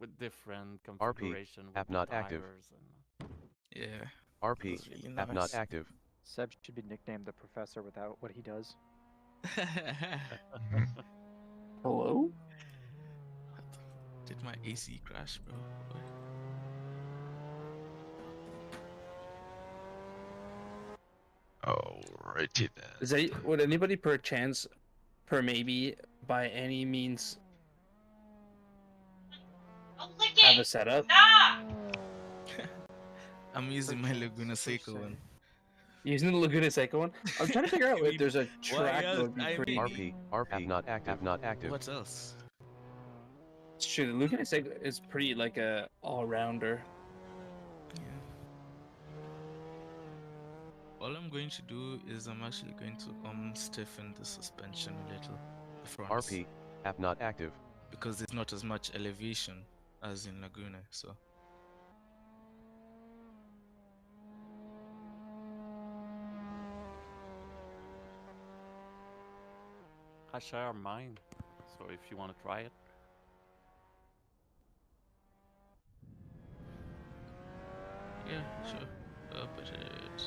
with different RP, configuration with app the not active. tires and. Yeah, RP, that's really app not nice. active. Seb should be nicknamed the professor without what he does. Hello? Did my AC crash, bro? Boy. Alrighty Is then. would anybody per chance, per maybe, by any means, have a setup? I'm using my Laguna Seca one. Using the Laguna Seca one? I'm trying to figure out if there's a track that would be pretty. RP, app not active. App not active. What else? Sure, the Laguna Seca is pretty like a all-rounder. Yeah. All I'm going to do is I'm actually going to stiffen the suspension a little. The fronts. RP, app not active. Because there's not as much elevation as in Laguna, so. I share mine, so if you want to try it. Yeah, sure. But it's...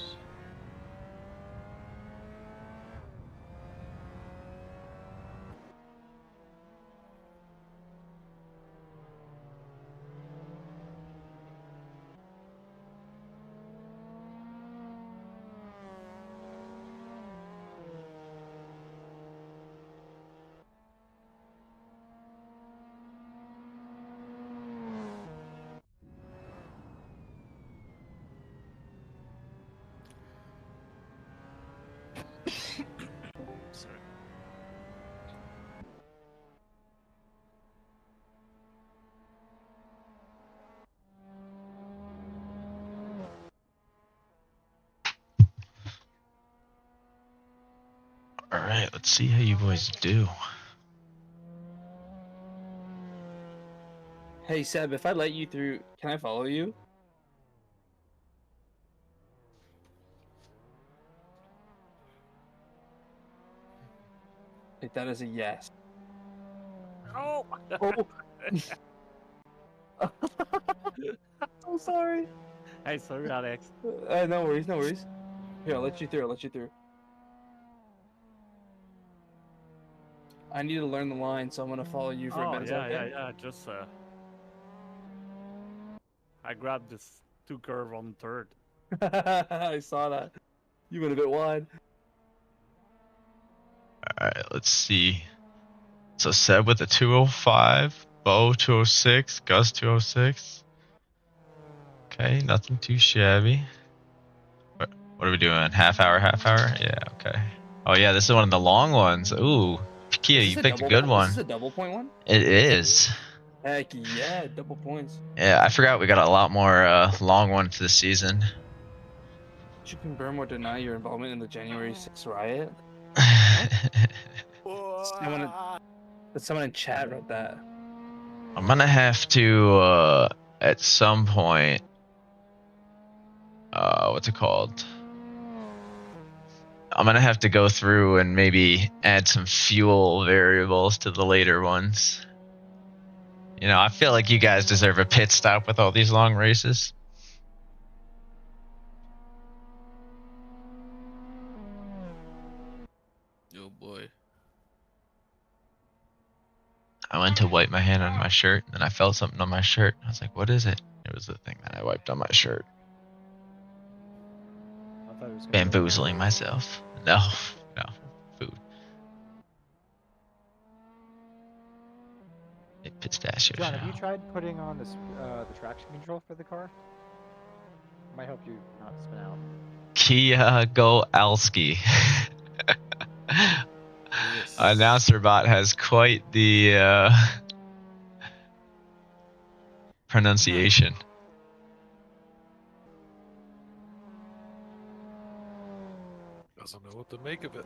Sorry. Alright, let's see how you boys do. Hey Seb, if I let you through, can I follow you? If that is a yes. Oh! Oh. I'm sorry. Hey, sorry, Alex. No worries, no worries. Here, I'll let you through. I'll let you through. I need to learn the line, so I'm gonna follow you for a Oh, bit. Is that okay? yeah. Just I grabbed this 2 curve on third. I saw that. You went a bit wide. Alright, let's see. So Seb with the 205, Bo 206, Gus 206. Okay, nothing too shabby. What are we doing? Half hour, half hour? Yeah, okay. Oh yeah, this is one of the long ones. Ooh, Kia, you picked a good one. Is this a double point one? It is. Heck yeah, double points. Yeah, I forgot we got a lot more long ones this season. Did you confirm or deny your involvement in the January 6th riot? Someone in chat wrote that. I'm gonna have to at some point what's it called? I'm gonna have to go through and maybe add some fuel variables to the later ones. You know, I feel like you guys deserve a pit stop with all these long races. Oh boy. I went to wipe my hand on my shirt, and then I felt something on my shirt. I was like, what is it? It was the thing that I wiped on my shirt. I thought it was Bamboozling myself. No, food. Pistachio John, have shell. you tried putting on this the traction control for the car? Might help you not spin out. Kia Goalski. Yes. Announcer bot has quite the pronunciation. Doesn't know what to make of it.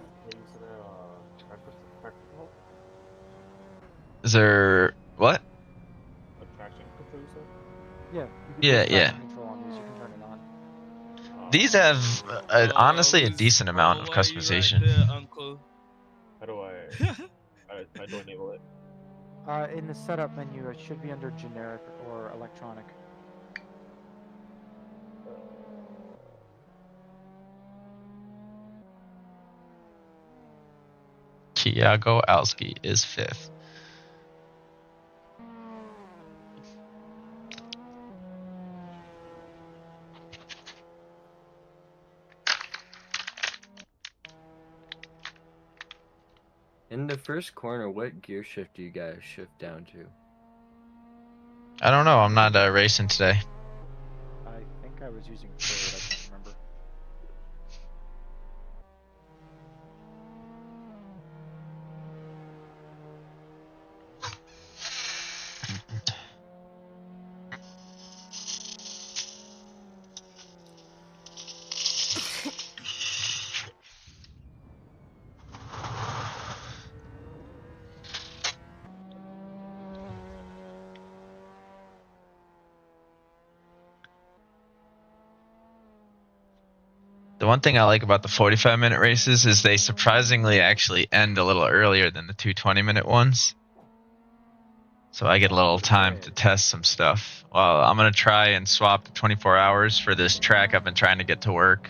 Is there what? Yeah. Yeah. Control on these. You can turn it on. These have honestly a decent amount of customization. Right there, uncle. How do I enable it? In the setup menu, it should be under generic or electronic. Tiago Alski is 5th. In the first corner, what gear shift do you guys shift down to? I don't know. I'm not racing today. I think I was using third. I can't remember. The one thing I like about the 45-minute races is they surprisingly actually end a little earlier than the 2 20-minute ones. So I get a little time to test some stuff. Well, I'm going to try and swap the 24 hours for this track I've been trying to get to work.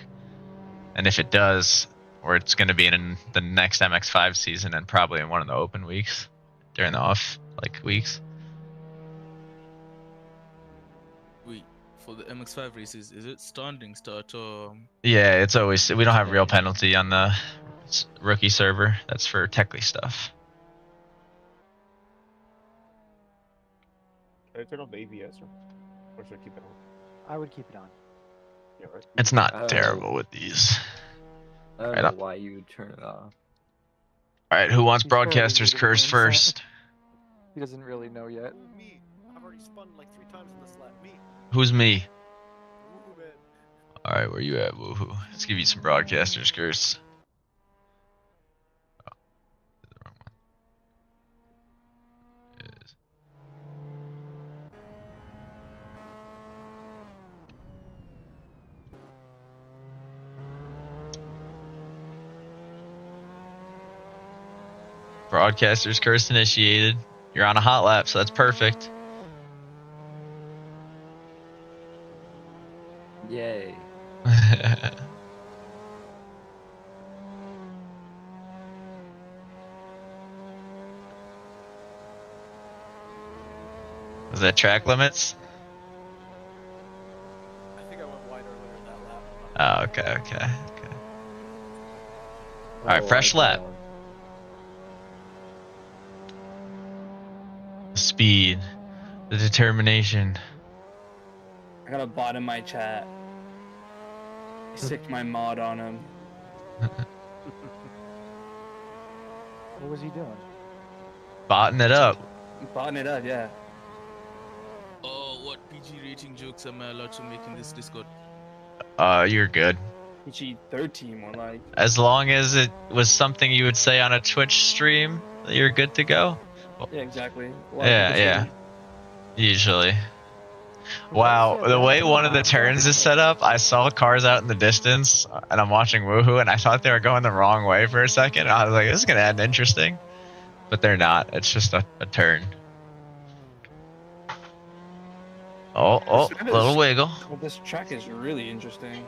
And if it does, or it's going to be in the next MX5 season and probably in one of the open weeks during the off weeks. Wait, for the MX5 races, is it standing start or? Yeah, it's always, we don't have real penalty on the rookie server. That's for techly stuff. Should I turn off the ABS or should I keep it on? I would keep it on. Yeah, right. It's not terrible with these. I don't Right know up. why you would turn it off. Alright, who wants He's fairly new broadcaster's to the curse game, first? He doesn't really know yet. Ooh, me. I've already spun like 3 times in this lap. Me. Who's me? Ooh, man. Alright, where you at, woohoo? Let's give you some broadcaster's curse. Oh, the wrong one. Is- Broadcaster's curse initiated. You're on a hot lap, so that's perfect. Yay. Was that track limits? I think I went wide earlier in that lap. Oh, okay. Alright, fresh lap. The speed, the determination. I got a bot in my chat. I sicked my mod on him. What was he doing? Botting it up. Botting it up, yeah. Oh, what PG rating jokes am I allowed to make in this Discord? You're good. PG 13 more like. As long as it was something you would say on a Twitch stream, you're good to go. Yeah, exactly. Yeah. Usually. Wow, the way one of the turns is set up, I saw cars out in the distance, and I'm watching Woohoo, and I thought they were going the wrong way for a second. I was like, this is going to end interesting. But they're not. It's just a turn. Oh, little wiggle. Well, this track is really interesting.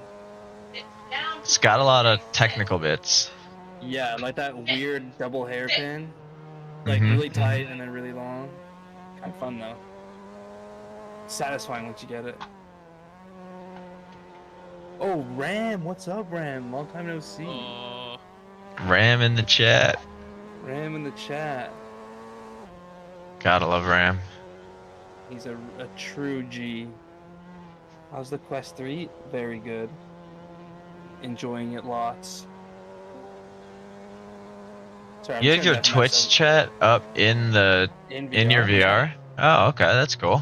It's got a lot of technical bits. Yeah, like that weird double hairpin. Like Mhm. really tight and then really long. Kind of fun though. Satisfying once you get it. Oh, Ram, what's up, Ram? Long time no see. Ram in the chat. Ram in the chat. Gotta love Ram. He's a true G. How's the Quest 3? Very good. Enjoying it lots. Sorry, I'm You trying have your to have Twitch myself chat up in the in your VR? Oh, okay, that's cool.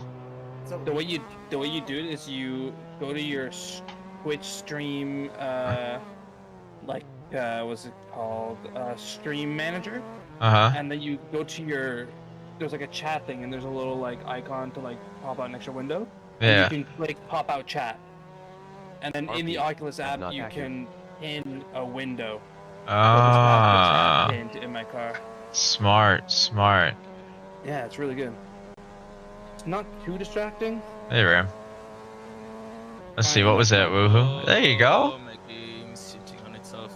The way you do it is you go to your Twitch stream, what's it called? Stream manager, Uh-huh. and then you go to there's like a chat thing, and there's a little like icon to like pop out an extra window. Yeah. And you can click pop out chat, and then in the RP, Oculus app not you active. can pin a window. Ah, Pinned in my car. smart. Yeah, it's really good. It's not too distracting. Hey, Ram. Let's see, Kinda what was that? Woohoo. There you go. Oh, my game is cheating on itself.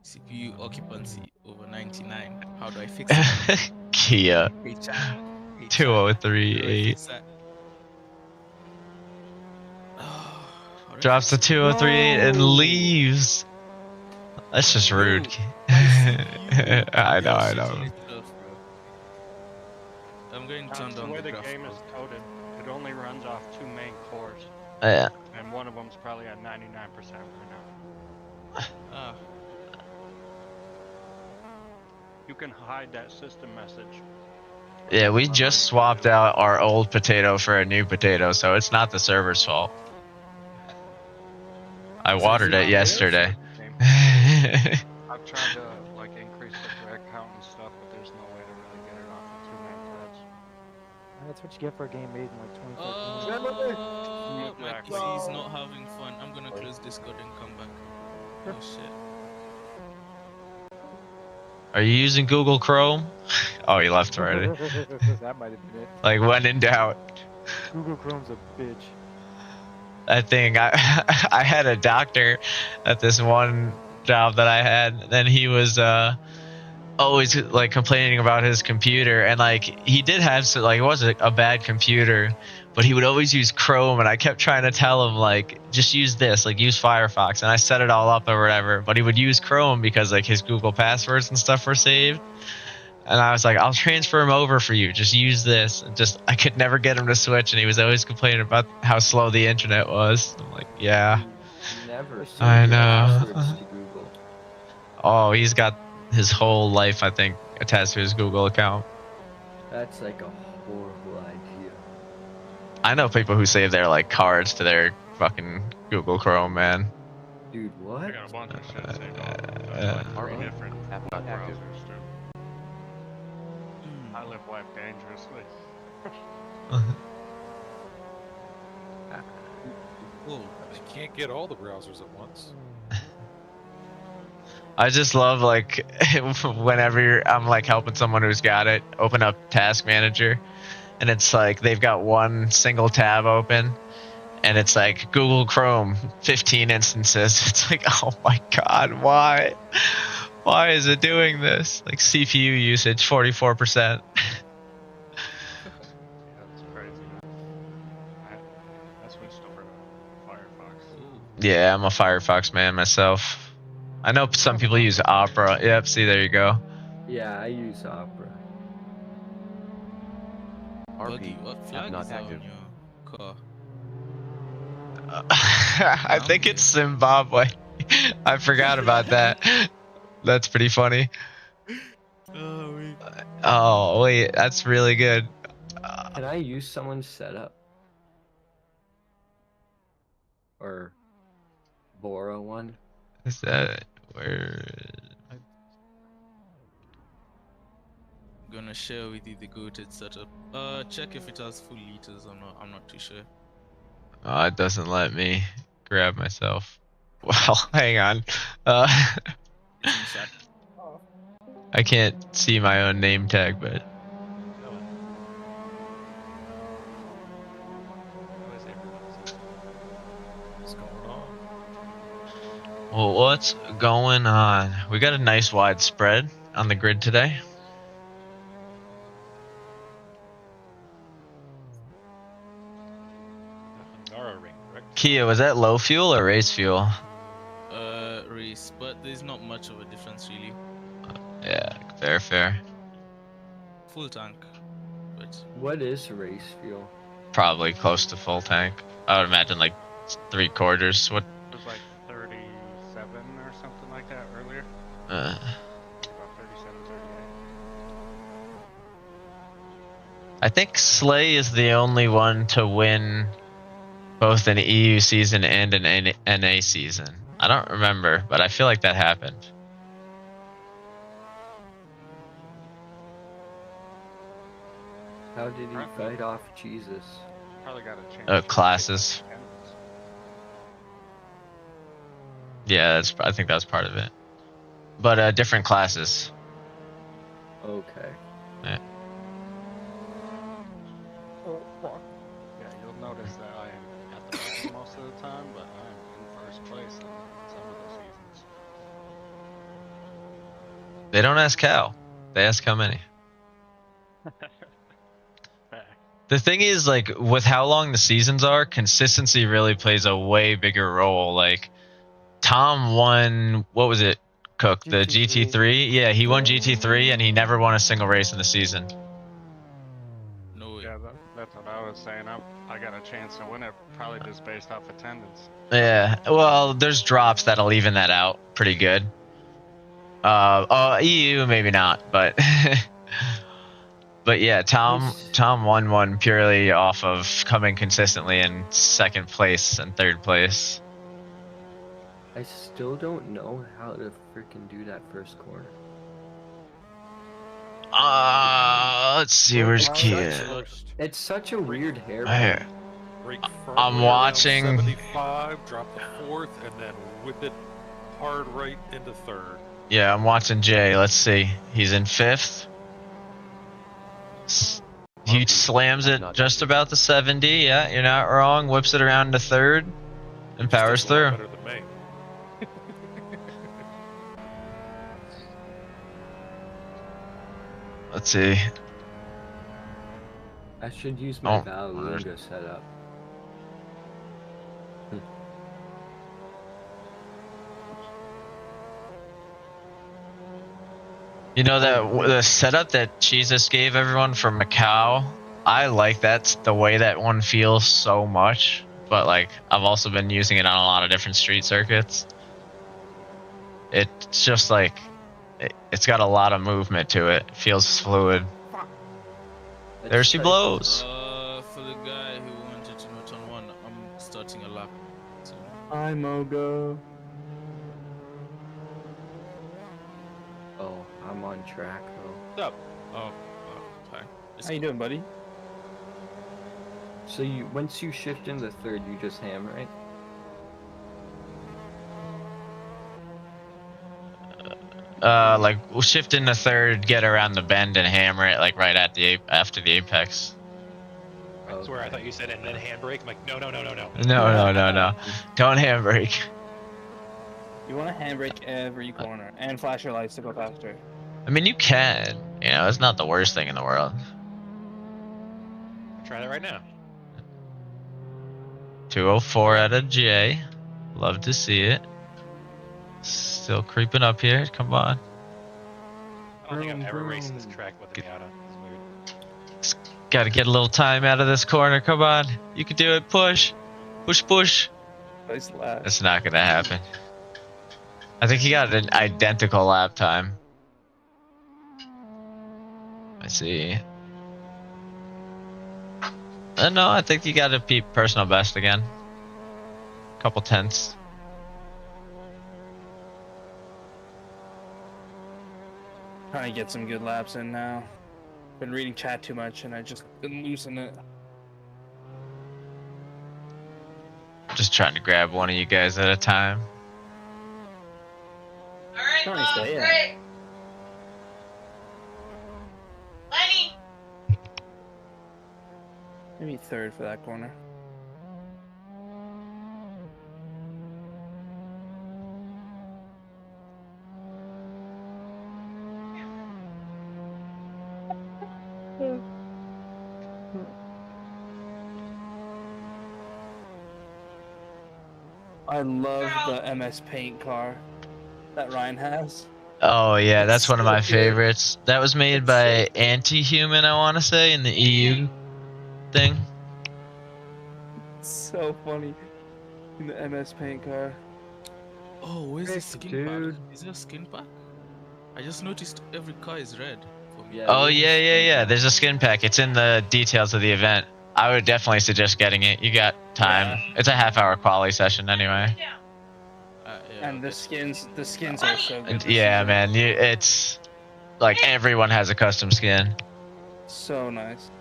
CPU occupancy over 99. How do I fix it? Kia Hey chat. Hey chat. How do I 2038 fix that? How do I drops fix to it? 2038 and No! leaves. That's just rude. Yo, my CPU. I Yo, know. shit on itself, bro. I'm going to turn That's the down way the the graph. game is coded. It only runs off 2 main cores, Yeah. and one of them's probably at 99% right now. Ah, You can hide that system message. Yeah, we Unlike just you swapped do. out our old potato for a new potato, so it's not the server's fault. I Is that watered new it potatoes? yesterday. Game. I've tried to like increase the thread count and stuff, but there's no way to really get it off the 2 main threads. That's what you get for a game made in like 2013. Oh, my Exactly. PC is not having fun. I'm gonna close Discord and come back. Oh shit. Are you using Google Chrome? Oh, he left already. That might have been it. Like, when in doubt. Google Chrome's a bitch. That thing, I had a doctor at this one job that I had, and he was always like complaining about his computer, and like he did have some, like, it wasn't a bad computer, but he would always use Chrome, and I kept trying to tell him, like, just use this, like, use Firefox, and I set it all up or whatever, but he would use Chrome because like his Google passwords and stuff were saved. And I was like, I'll transfer him over for you. Just use this. And just, I could never get him to switch, and he was always complaining about how slow the internet was. I'm like, yeah, Never I send your know. passwords to Google. Oh, he's got his whole life, I think, attached to his Google account. That's like a horrible idea. I know people who save their like cards to their fucking Google Chrome, man. Dude, I what? got a bunch of shit saved off like 3 different App web not active. browsers too. I live life dangerously. Whoa. I can't get all the browsers at once. I just love, like, whenever I'm like helping someone who's got it, open up Task Manager, and it's like they've got one single tab open, and it's like Google Chrome 15 instances. It's like, oh my god, why? Why is it doing this? Like, CPU usage 44%. Yeah, that's crazy. I switched over to Firefox. Yeah, I'm a Firefox man myself. I know some people use Opera. Yep, see, there you go. Yeah, I use Opera. Buggy, RP, what app flag not is that on active. your car? I think it's Zimbabwe. I forgot about that. That's pretty funny. Oh, wait. Oh, wait, that's really good. Can I use someone's setup? Or borrow one? Is that where? Gonna share with you the goated setup. Check if it has full liters or not. I'm not too sure. Oh, it doesn't let me grab myself. Well, hang on. It's in chat. I can't see my own name tag, but What's going on? well, what's going on? We got a nice wide spread on the grid today. Hungaroring, correct? Kia, was that low fuel or race fuel? Race, but there's not much of a difference really. Yeah, fair. Full tank, but What is race fuel? Probably close to full tank. I would imagine like 3/4. What? It was like 37 or something like that earlier. Uh, About 37, 38. I think Slay is the only one to win both an EU season and an NA season. I don't remember, but I feel like that happened. How did he fight off Jesus? Probably got a chance. Classes. Yeah, I think that was part of it. But different classes. Okay. Yeah. Yeah, you'll notice that I am at the bottom most of the time, but I'm in first place in some of the seasons. They don't ask how. They ask how many. The thing is, like, with how long the seasons are, consistency really plays a way bigger role. Like, Tom won, what was it, Cook? The GT3? Yeah, he won GT3 and he never won a single race in the season. No way. Yeah, that's what I was saying. I got a chance to win it probably just based off attendance. Yeah, well, there's drops that'll even that out pretty good. EU maybe not, but but yeah, Tom won one purely off of coming consistently in second place and third place. I still don't know how to freaking do that first corner. Let's see, where's Kia? It's such a weird hair. Here. Brake I'm firmly around watching. 75, drop the fourth, and then whip it hard right into third. Yeah, I'm watching Jay. Let's see. He's in fifth. He slams it just about the 70. Yeah, you're not wrong. Whips it around to third and powers Still a lot through. better than me. Let's see. I should use my Oh, Valunga setup. You know that the setup that Jesus gave everyone for Macau, I like that, the way that one feels so much. But like, I've also been using it on a lot of different street circuits. It's just like, it's got a lot of movement to it. It feels fluid. There she blows. For the guy who wanted to know turn one, I'm starting a lap. So, Hi, Mogo. Oh, I'm on track though. What's up? oh, hi. How you doing, buddy? So you once you shift into third, you just hammer it. Like we'll shift into third, get around the bend, and hammer it like right at the after the apex. I swear I thought you said and then handbrake. I'm like, no. No. Don't handbrake. You want to handbrake every corner and flash your lights to go faster. I mean, you can. You know, it's not the worst thing in the world. Try that right now. 204 out of J. Love to see it. Still creeping up here. Come on. I don't think I've ever raced this track with the Miata. It's weird. Got to get a little time out of this corner. Come on. You can do it. Push. Push. Nice lap. That's not going to happen. I think he got an identical lap time. I see. No, I think you got to beat personal best again. Couple tenths. Trying to get some good laps in now. Been reading chat too much and I just been losing it. Just trying to grab one of you guys at a time. Nice, yeah. Lenny! Maybe third for that corner. I love the MS Paint car that Ryan has. Oh yeah, that's It's one of so my good. favorites. That was made It's by so good. Anti-Human, I want to say, in the EU thing. So funny in the MS Paint car. oh, where's the Rick, skin dude. pack? Is there a skin pack? I just noticed every car is red for me. Yeah. Oh yeah. There's a skin pack. It's in the details of the event. I would definitely suggest getting it. You got time. Yeah. It's a half-hour quality session anyway. Yeah, And the okay. skins are so good. And this yeah, season. man, it's like everyone has a custom skin. So nice.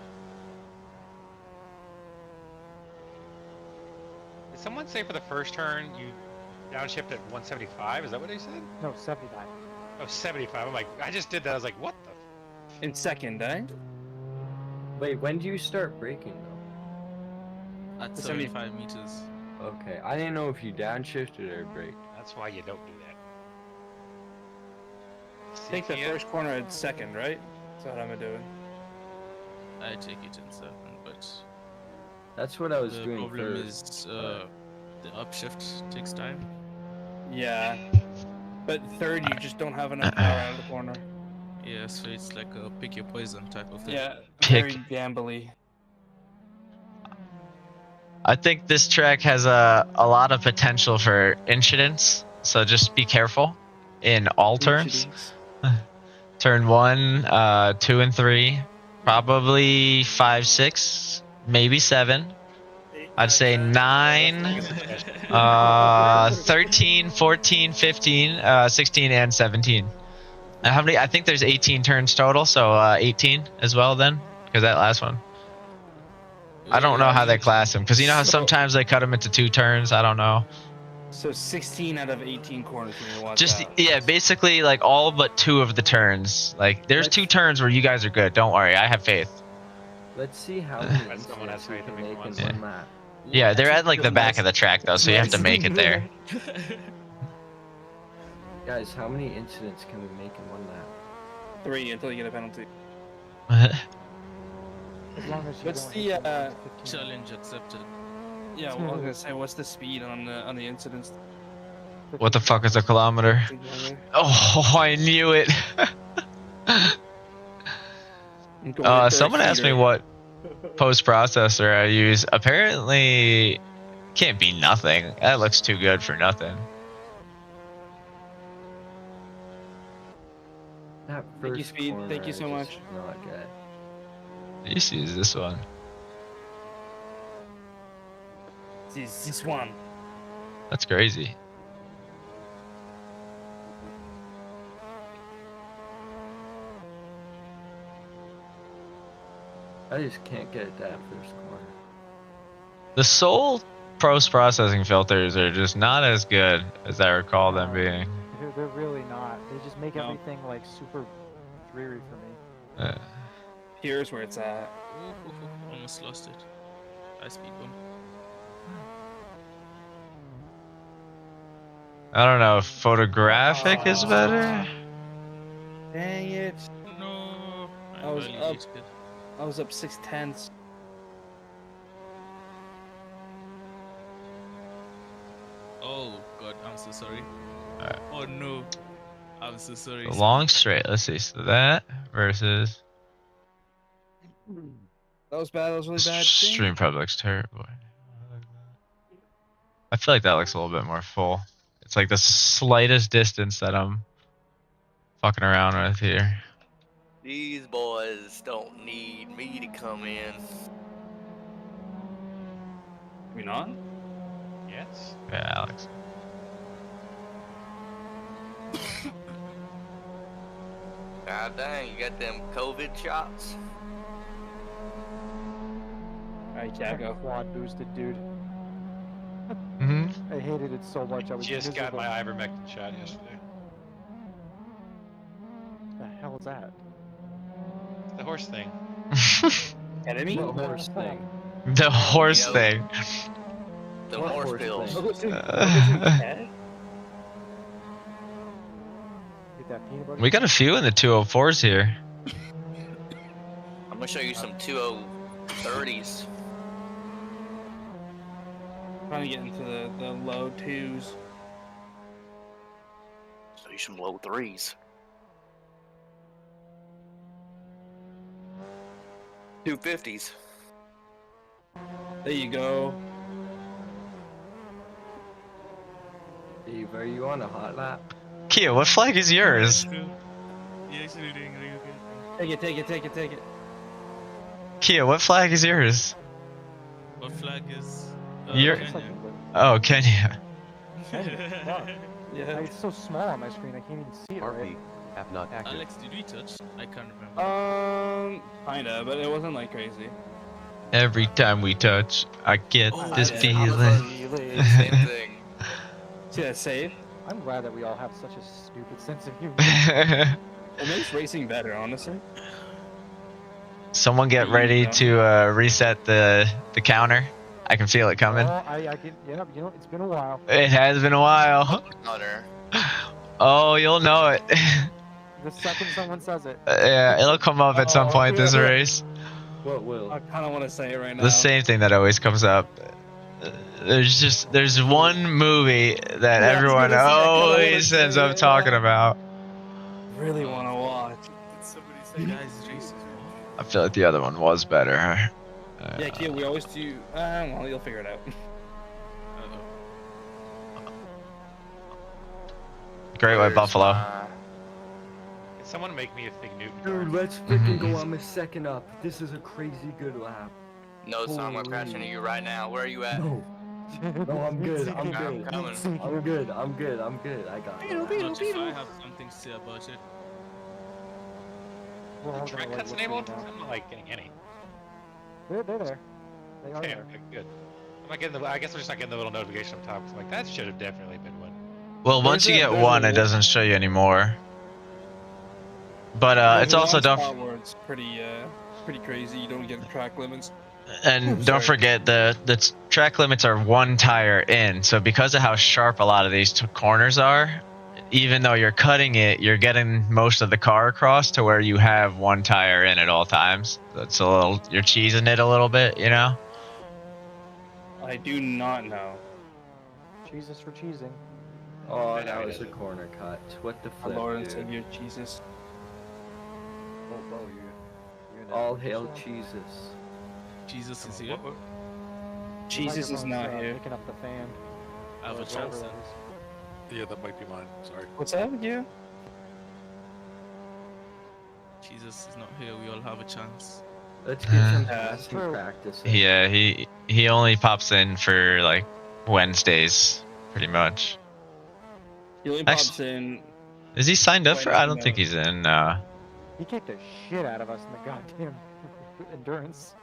Did someone say for the first turn you downshift at 175? Is that what they said? No, 75. Oh, 75. I'm like, I just did that. I was like, what the? In second, eh? Wait, when do you start braking though? At The 70 75 meters. Okay, I didn't know if you downshifted or braked. That's why you don't do that. Take the first corner at second, right? That's what I'm doing. I take it in second, but That's what I was the doing problem first. is the upshift takes time. Yeah. But third, you just don't have enough power out of the corner. Yeah, so it's like a pick your poison type of thing. Yeah, Pick. very gambly. I think this track has a lot of potential for incidents, so just be careful in all turns. Turn 1, 2, and 3, probably 5, 6, maybe 7. I'd say 9, 13, 14, 15, 16, and 17. And how many? I think there's 18 turns total, so 18 as well then, because that last one. I don't know how they class them, because you know how sometimes they cut them into 2 turns. I don't know. So 16 out of 18 corners you need to watch Just out. yeah, basically like all but 2 of the turns. Like there's 2 turns where you guys are good. Don't worry, I have faith. Let's see how many Someone has incidents we faith can in me make in once. one lap. Yeah, they're at like the back of the track though, so you have to make it there. Guys, how many incidents can we make in one lap? 3 until you get a penalty. As long as you What's don't the hit the 15. Challenge accepted. yeah? Well, I was gonna say, what's the speed on the incidents? What the fuck is a kilometer? Oh, I knew it. Someone asked me what post processor I use. Apparently, can't be nothing. That looks too good for nothing. That Thank you, first Speed. corner Thank you so is much. just not good. I used to use this one. This one. That's crazy. I just can't get that first corner. The Soul post processing filters are just not as good as I recall them being. They're really not. They just make everything like super dreary for me. Here's where it's at. Almost lost it. High speed bump. I don't know if photographic is better. Dang it! No. I was up. I was up 6/10. Oh god, I'm so sorry. Alright. Oh no. I'm so sorry. The long straight. Let's see. So that versus That was bad. That was really bad. Stream Public's terrible. I feel like that looks a little bit more full. It's like the slightest distance that I'm fucking around with here. These boys don't need me to come in. We not? Yes. Yeah, Alex. God dang, you got them COVID shots? Alright, Jago. Quad boosted, dude. Mm-hmm. I hated it so much. I was Just got miserable. my ivermectin shot yesterday. The hell is that? The horse thing. Enemy? The horse thing. The horse Yo. thing. The What horse horse pills. thing? Get that peanut butter. We got a few in the 204s here. I'm gonna show you some 2030s. Trying to get into the low 2s. Show you some low 3s. 250s. There you go. Steve, are you on a hot lap? Kia, what flag is yours? You're actually doing really good. Take it, take it, take it, take it. Kia, what flag is yours? What flag is? You're- It's like Kenya. England. Oh, Kenya. Fuck. Yeah. It's so small on my screen. I can't even see it RP, right. app not active. Alex, did we touch? I can't remember. Kinda, but it wasn't like crazy. Every time we touch, I get Oh, this yeah. feeling. Same thing. See that save? I'm glad that we all have such a stupid sense of humor. It makes racing better, honestly. Someone get ready to reset the counter. I can feel it coming. Oh, I can. Yeah, you know, it's been a while. It has been a while. Hunter. Oh, you'll know it. The second someone says it. Yeah, it'll come up at some Oh, point this race. What will? I kind of want to say it right now. The same thing that always comes up. There's one movie that Yeah, I was everyone gonna say, I kinda wanna always say ends it up right talking now. about. Really want to watch. Did somebody say Guys, Jesus, I feel like the other one was better. Yeah, Kia, we always do. Well, you'll figure it out. Great White Buffalo. Can someone make me a Fig Newton Dude, card? let's freaking go. I'm a second up. This is a crazy good lap. No, son, I'm gonna crash Holy. into you right now. Where are you at? No. No, I'm good. I'm I'm good. coming. I'm good. I'm good. I'm good. I got it. Not if I have something to say about it. We're all Track gonna cuts look enabled? for you now. I'm not like getting any. They're there. They are Okay, there. okay, good. I'm not getting the. I guess I'm just not getting the little notification up top. 'Cause I'm like, that should have definitely been one. Well, once you get one, it doesn't show you anymore. But There's it's a also one don't. spot where it's pretty crazy. You don't get track limits. And don't forget the track limits are one tire in. So because of how sharp a lot of these corners are, even though you're cutting it, you're getting most of the car across to where you have one tire in at all times. That's a little, you're cheesing it a little bit, you know? I do not know. Jesus for cheesing. Oh, that was a corner cut. What the Our flip, Lord and dude? Savior Jesus. Oh, bro, you and All hail Jesus. Jesus is here. Jesus is not here. Picking up the fan. I have a Or chance. whatever it is. Yeah, that might be mine. Sorry. What's that with you? Jesus is not here. We all have a chance. Let's get some Yeah, passing true. practice. Yeah, he only pops in for like Wednesdays, pretty much. He only Actually- pops in. Is he signed up for? I don't No. think he's in. He kicked the shit out of us in the goddamn endurance.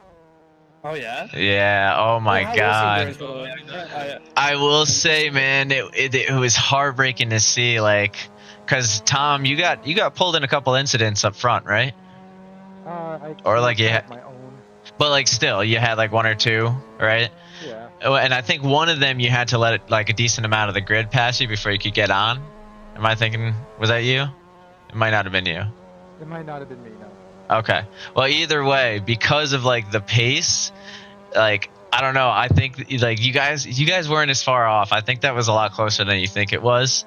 Oh yeah. Yeah. Oh my Well, how god. was the endurance, by the way? I will say, man, it was heartbreaking to see, like, cause Tom, you got pulled in a couple incidents up front, right? Or like you had, my own. but like still, you had like one or two, right? Yeah. Oh, and I think one of them you had to let it, like a decent amount of the grid pass you before you could get on. Am I thinking? Was that you? It might not have been you. It might not have been me, no. Okay. Well, either way, because of like the pace, like I don't know. I think like you guys weren't as far off. I think that was a lot closer than you think it was.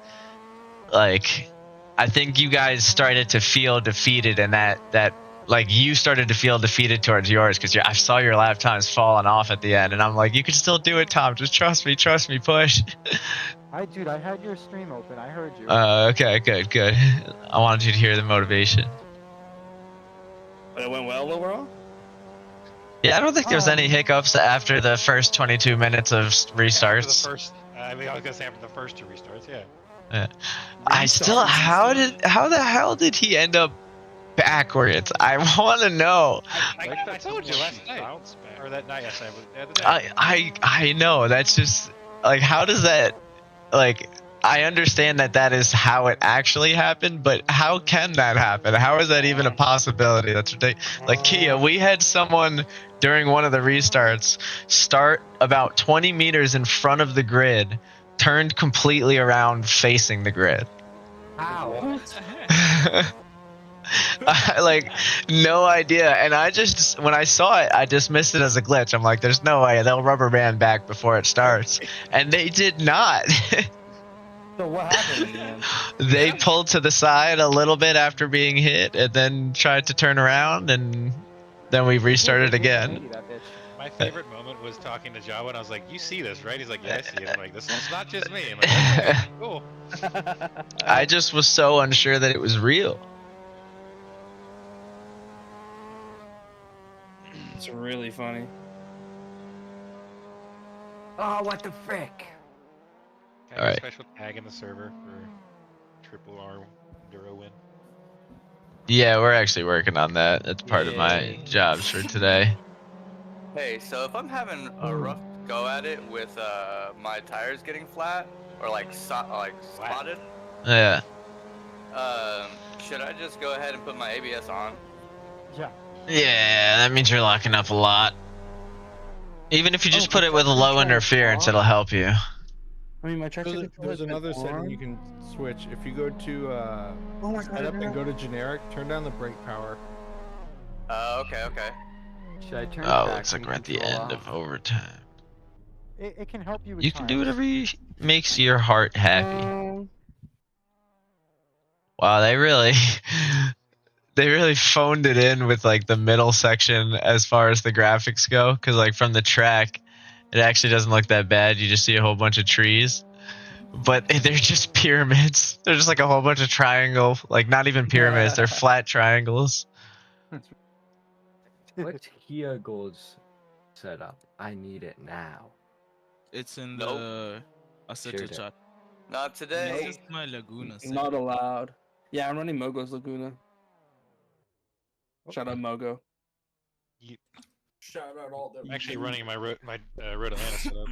Like, I think you guys started to feel defeated, and that like you started to feel defeated towards yours because I saw your lap times falling off at the end, and I'm like, you can still do it, Tom. Just trust me, push. Dude, I had your stream open. I heard you. Okay, good. I wanted you to hear the motivation. But it went well overall. Yeah, I don't think there was any hiccups after the first 22 minutes of restarts. After the first, I mean, I was gonna say after the first two restarts, yeah. Yeah. I still, how the hell did he end up backwards? I want to know. I told you last night, or that night, yes, the other day. I know. That's just like, how does that, like, I understand that is how it actually happened, but how can that happen? How is that even a possibility? That's ridiculous. Like, Kia, we had someone during one of the restarts start about 20 meters in front of the grid, turned completely around facing the grid. How? I, like, no idea. And I just, when I saw it, I dismissed it as a glitch. I'm like, there's no way they'll rubber band back before it starts. And they did not. So what happened in the end? They pulled to the side a little bit after being hit and then tried to turn around, and then we restarted again. My favorite moment was talking to Java, and I was like, "You see this, right?" He's like, "Yeah, I see it." I'm like, "This is not just me." I'm like, "Okay, cool." I just was so unsure that it was real. It's really funny. Oh, what the frick? Can I get a Alright. special tag in the server for triple R Enduro win? Yeah, we're actually working on that. That's part of my jobs for today. Hey, so if I'm having a rough go at it with my tires getting flat or like spotted, Yeah. should I just go ahead and put my ABS on? Yeah. Yeah, that means you're locking up a lot. Even if you just Oh, put my it with traction low control interference, off? it'll help you. I mean, my traction control There's has been another setting you on. can switch. If you go to Oh my God, setup and no. go to generic, turn down the brake power. Okay, okay. Should I turn Oh, traction looks like we're at the control end off? of overtime. It can help you with You can do times. whatever makes your heart happy. Wow, they really phoned it in with like the middle section as far as the graphics go, because like from the track, it actually doesn't look that bad. You just see a whole bunch of trees, but they're just pyramids. They're just like a whole bunch of triangle, like not even pyramids. They're flat triangles. What's Kia Gold's setup? I need it now. It's in the Assetto Shared it. chat. Not today. It's just my Laguna. Not allowed. Yeah, I'm running Mogo's Laguna. Shout out Mogo. Shout out all the. I'm actually running my Road Atlanta setup.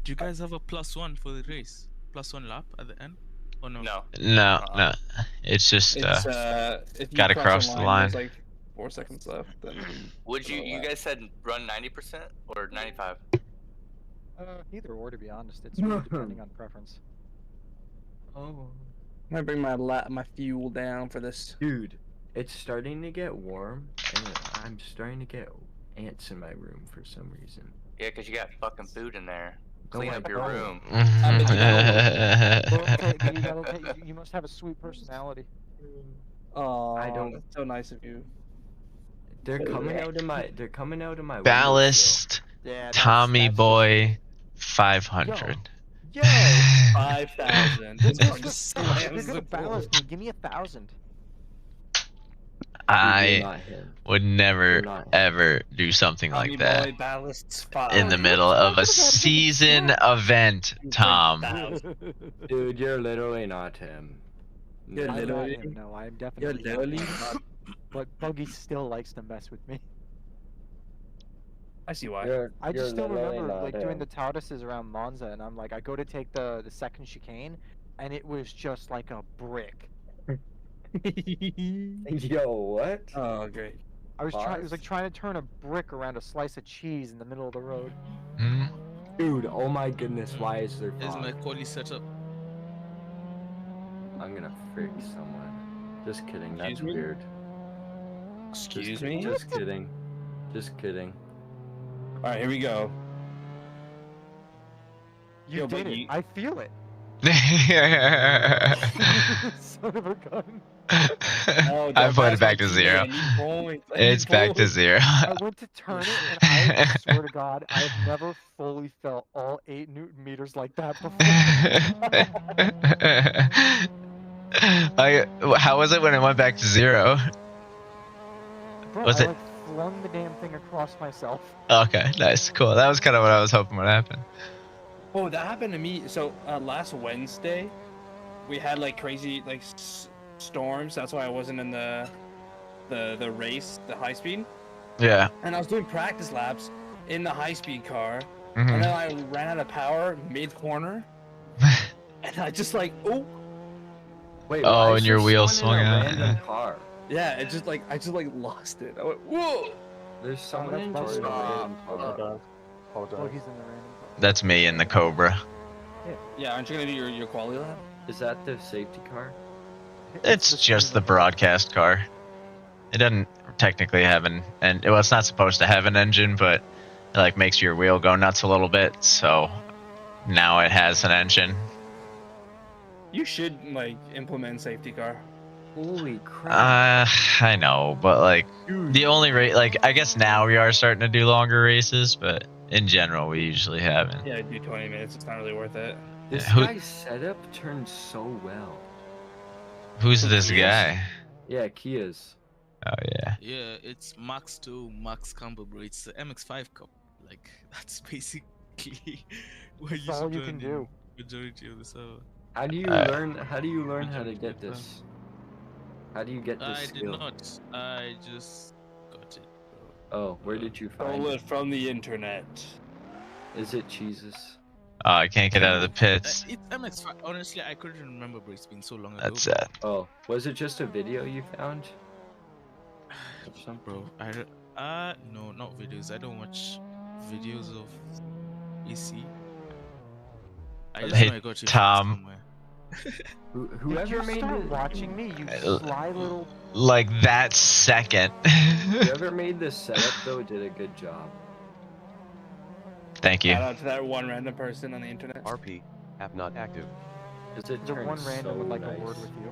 Do you guys have a +1 for the race? +1 lap at the end? Or no? No. No. It's just It's if you gotta cross the the line, line. there's like 4 seconds left. Then Would you guys said run 90% or 95? Either or, to be honest. It's really depending on preference. Oh. I'm gonna bring my fuel down for this. Dude, it's starting to get warm, and I'm starting to get ants in my room for some reason. Yeah, because you got fucking food in there. Clean I up your don't. room. You must have a sweet personality. Oh, I don't- that's so nice of you. They're coming out of my. They're coming out of my. Ballast, Yeah, Tommy Boy, 500. Yo, 5,000. this Just is slams you're the gonna floor. balance me. Give me 1,000. I would never not him. ever do something Tommy like that Boy ballasts 5. in the middle of a season event, Tom. Dude, you're literally not him. You're I'm not literally- him, no, I'm You're definitely not literally him. not. But Buggy still likes to mess with me. I see why. I just still remember like doing the Tauruses around Monza, and I'm like, I go to take the second chicane, and it was just like a brick. Yo, what? Oh, great. I was trying. It was like trying to turn a brick around a slice of cheese in the middle of the road. Hmm? Dude, oh my goodness, why is there Is my fog? quali setup? I'm gonna freak someone. Just kidding, that's Excuse me? weird. Excuse me? Just kidding. Just kidding. Alright, here we go. You Yo, did but it. you- I feel it. Son of a gun. No, I don't put pass it back my to teammate. 0. I need points. I It's need back to points. 0. I went to turn it, and I swear to God, I have never fully felt all 8 Newton meters like that before. How was it when it went back to 0? Bro, Was I it- like flung the damn thing across myself. Okay, nice, cool. That was kind of what I was hoping would happen. Oh, that happened to me. So last Wednesday, we had like crazy like storms. That's why I wasn't in the race, the high speed. Yeah. And I was doing practice laps in the high speed car, Mhm. and then I ran out of power mid corner, and I just like Wait, Oh, why and is your there wheel someone in swung a out. random car? yeah, it just like I just like lost it. I went whoa. There's someone in that's just a fine. random car. Oh, he's in the random car. That's me in the Cobra. Yeah, aren't you gonna do your quality lap? Is that the safety car? It's just the broadcast car. It doesn't technically have well, it's not supposed to have an engine, but it like makes your wheel go nuts a little bit. So now it has an engine. You should like implement safety car. Holy crap. I know, but like the only like I guess now we are starting to do longer races, but in general we usually haven't. Yeah, do 20 minutes. It's not really worth it. This who- guy's setup turns so well. Who's this guy? Yeah, Kia's. Oh yeah. Yeah, it's Max 2, Max Combo, bro. It's the MX5 Cup. Like, that's basically what you all should you run can in do. majority of the server. How do you learn? How do you learn how to get this? How do you get this I skill? did not. I just got it, bro. Oh, where did you find Stole it? it from the internet. Is it Jesus? Oh, I can't get out of the pits. It's MX5. Honestly, I couldn't remember, bro. It's been so long ago. That's it. Oh, was it just a video you found? Bro, No, not videos. I don't watch videos of AC. I just Hey, know I got you from Tom. somewhere. Did Whoever you made start the, watching me, you sly little... Like that second. whoever made this setup though did a good job. Thank you. Shout out to that one random person on the internet. RP, app not active. Cause it The turns one random so would like nice. a word with you.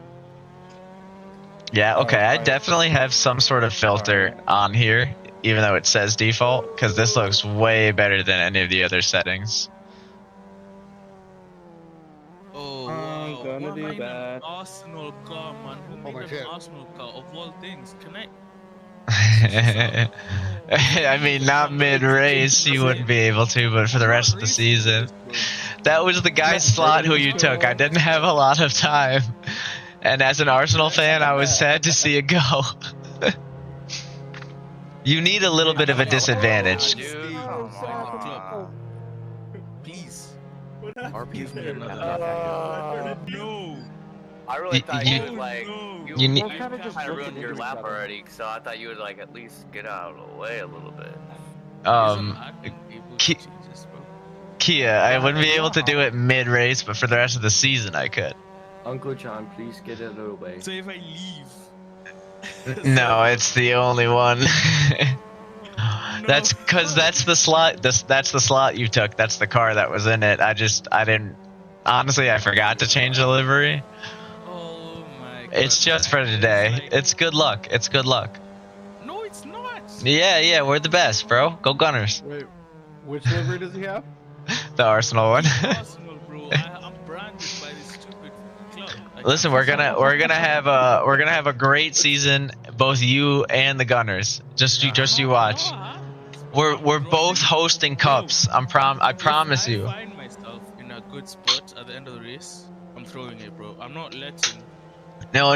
Yeah, okay, I Alright. definitely have some sort of filter Alright. on here, even though it says default, because this looks way better than any of the other settings. Oh I'm wow! gonna Why am do I in an that. Arsenal car, man? Who made my an shit. Arsenal car of all things? Can I? I mean, not mid-race, you wouldn't be able to, but for the rest of the season. That was the guy's slot who you took. I didn't have a lot of time. And as an Arsenal fan, I was sad to see it go. You need a little bit of a disadvantage. Dude, Oh, come on. Please. RP, Give me app another. not active. No. I really thought you- you would like you, You need- We're kind of just kind of looking ruined your into each lap other. already, so I thought you would like at least get out of the way a little bit. Kia, I wouldn't be able to do it mid-race, but for the rest of the season, I could. Uncle John, please get it away. So if I leave. No, it's the only one. That's because that's the slot. That's the slot you took. That's the car that was in it. I didn't. Honestly, I forgot to change the livery. Oh my god. It's just for today. It's good luck. It's good luck. No, it's not. Yeah, we're the best, bro. Go Gunners. Wait, which livery does he have? The Arsenal one. Arsenal, bro. I'm branded by this stupid club. Listen, we're gonna have a great season, both you and the Gunners. Just you watch. We're both hosting cups. I promise If you. I find myself in a good spot at the end of the race, I'm throwing it, bro. I'm not letting. No.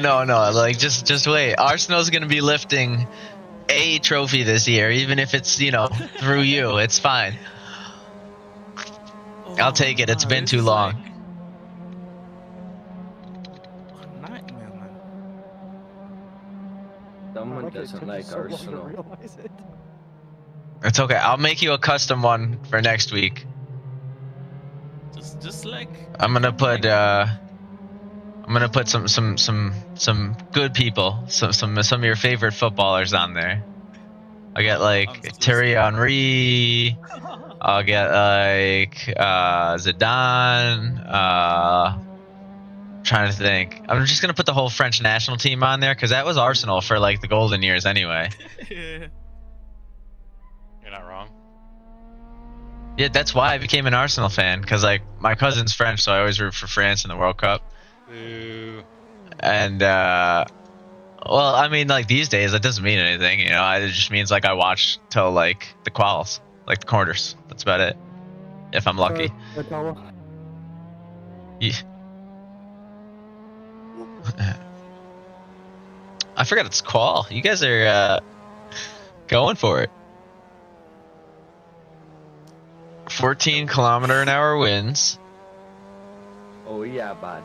Like just wait. Arsenal's gonna be lifting a trophy this year, even if it's through you. It's fine. I'll take it. It's been too long. Nightmare, man. Someone Like it doesn't took you like so long to Arsenal. realize it. It's okay. I'll make you a custom one for next week. Just like. I'm gonna put some good people, some of your favorite footballers on there. I get like Thierry Henry. I'll get like Zidane. Trying to think. I'm just gonna put the whole French national team on there because that was Arsenal for like the golden years anyway. Yeah. You're not wrong. Yeah, that's why I became an Arsenal fan because like my cousin's French, so I always root for France in the World Cup. Boo. And well, I mean, like these days, that doesn't mean anything, It just means like I watch till like the quals, like the quarters. That's about it. If I'm lucky. Yeah. I forgot it's qual. You guys are going for it. 14-kilometer-an-hour winds. Oh yeah, bud.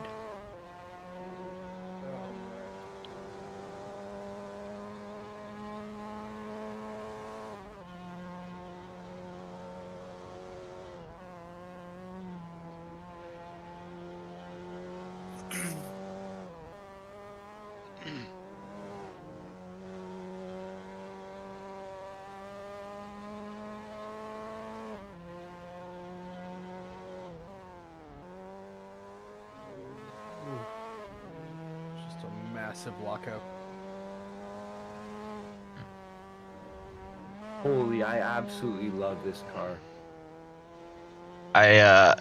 Just a massive lockout. Holy, I absolutely love this car. I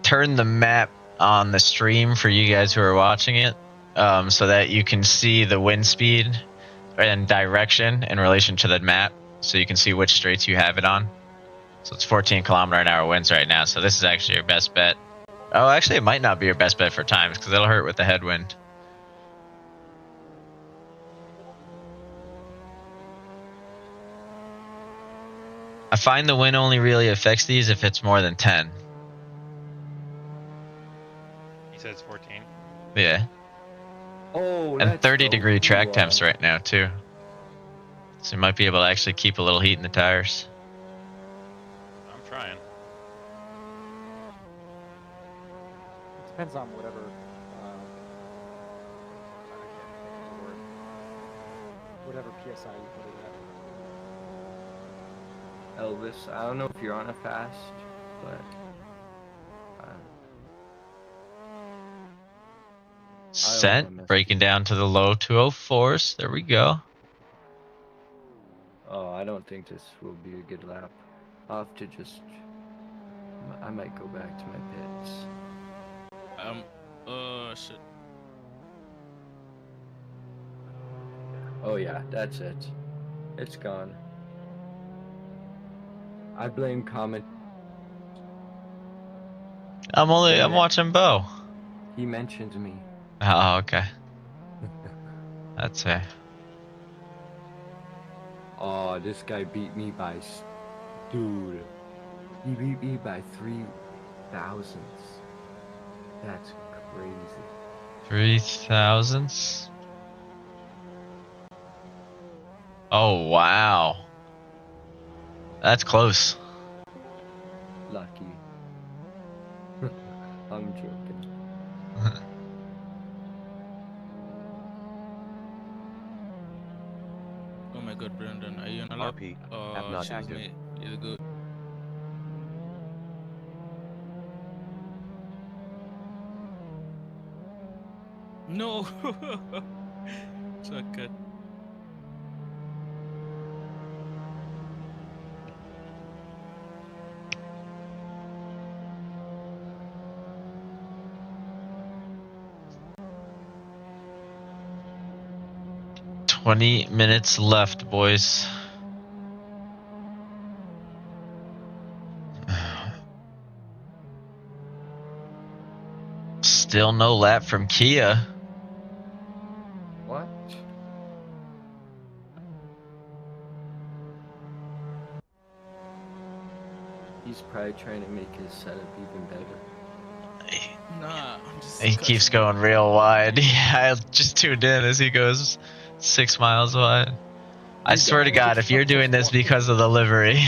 turned the map on the stream for you guys who are watching it, so that you can see the wind speed and direction in relation to the map, so you can see which straights you have it on. So it's 14-kilometer-an-hour winds right now, so this is actually your best bet. Oh, actually, it might not be your best bet for times, because it'll hurt with the headwind. I find the wind only really affects these if it's more than 10. You said it's 14. Yeah. Oh, And that's 30-degree so track cool. temps right now, too. So you might be able to actually keep a little heat in the tires. I'm trying. It depends on whatever. I can't think of the word. Whatever PSI you put it at. Elvis, I don't know if you're on a fast, but Sent, breaking down to the low 204s. There we go. oh, I don't think this will be a good lap. I'll have to just. I might go back to my pits. Shit. Oh yeah, that's it. It's gone. I blame Comet. I'm watching Bo. He mentioned me. Oh, okay. That's fair. Oh, this guy beat me by, dude. He beat me by 3 thousandths. That's crazy. 3 thousandths. Oh wow. That's close. Lucky. I'm joking. Oh my god, Brandon, are you on a lap? RP, app not active. Me. You're good. No! Shortcut. Minutes left, boys. Still no lap from Kia. What? He's probably trying to make his setup even better. Nah, I'm just. He keeps going real wide. Yeah, I just tuned in as he goes 6 miles wide. I swear to God, if you're doing this because of the livery.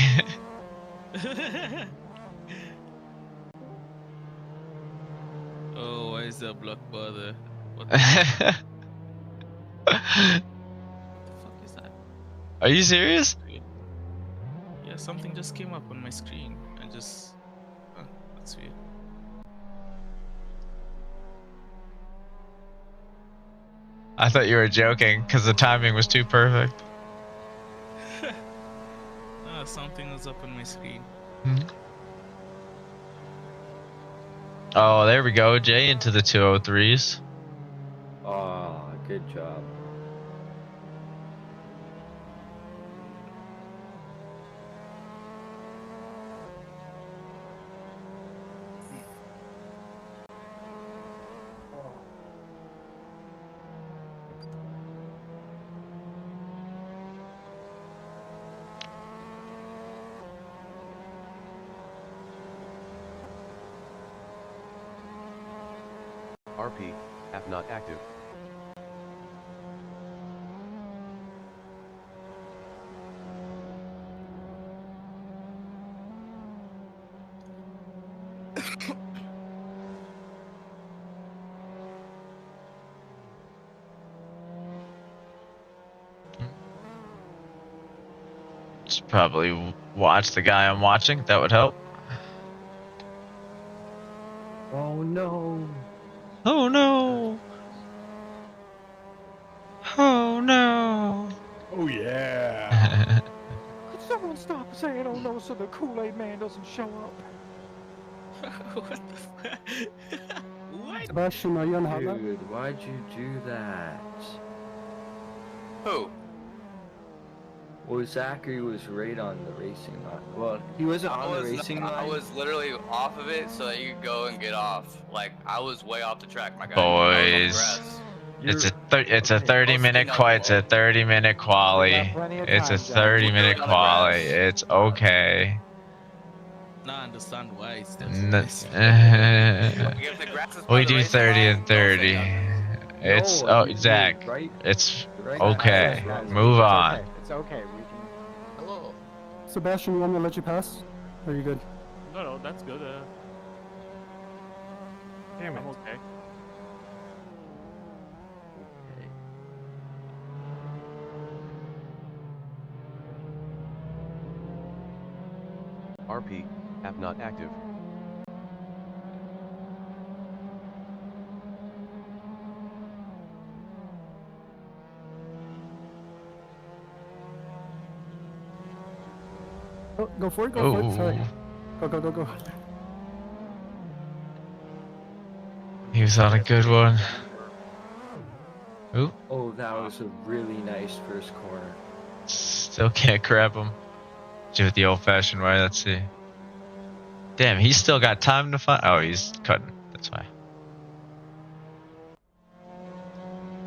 Oh, why is that block bar there? What the fuck is that? Are you serious? Yeah, something just came up on my screen and just. Oh, that's weird. I thought you were joking because the timing was too perfect. Something was up on my screen. Oh, there we go. Jay into the 203s. Oh, good job. RP, app not active. Just probably watch the guy I'm watching. That would help. Oh no. Oh no. Oh no. Oh yeah. Could someone stop saying "oh no" so the Kool-Aid man doesn't show up? What the fuck? What? Sebastian, are you on hotline? Dude, why'd you do that? Who? Well, Zachary was right on the racing line. Well, he wasn't on the racing line. I was literally off of it so that you could go and get off. Like, I was way off the track, my guy. Boys. It's a 30-minute quali. It's a 30-minute quali. It's a 30-minute quali. It's okay. Now I understand why it's We do 30 and 30. It's Zach. It's okay. Move on. okay. We can. Hello. Sebastian, you want me to let you pass? Are you good? No, that's good. Damn it. I'm okay. Okay. RP, app not active. Oh, go for it, go for it. Sorry. Oh, Go. he was on a good one. Ooh, Oh, that was a really nice first corner. still can't grab him. Do it the old-fashioned way. Let's see. Damn, he's still got time to find. Oh, he's cutting. That's why.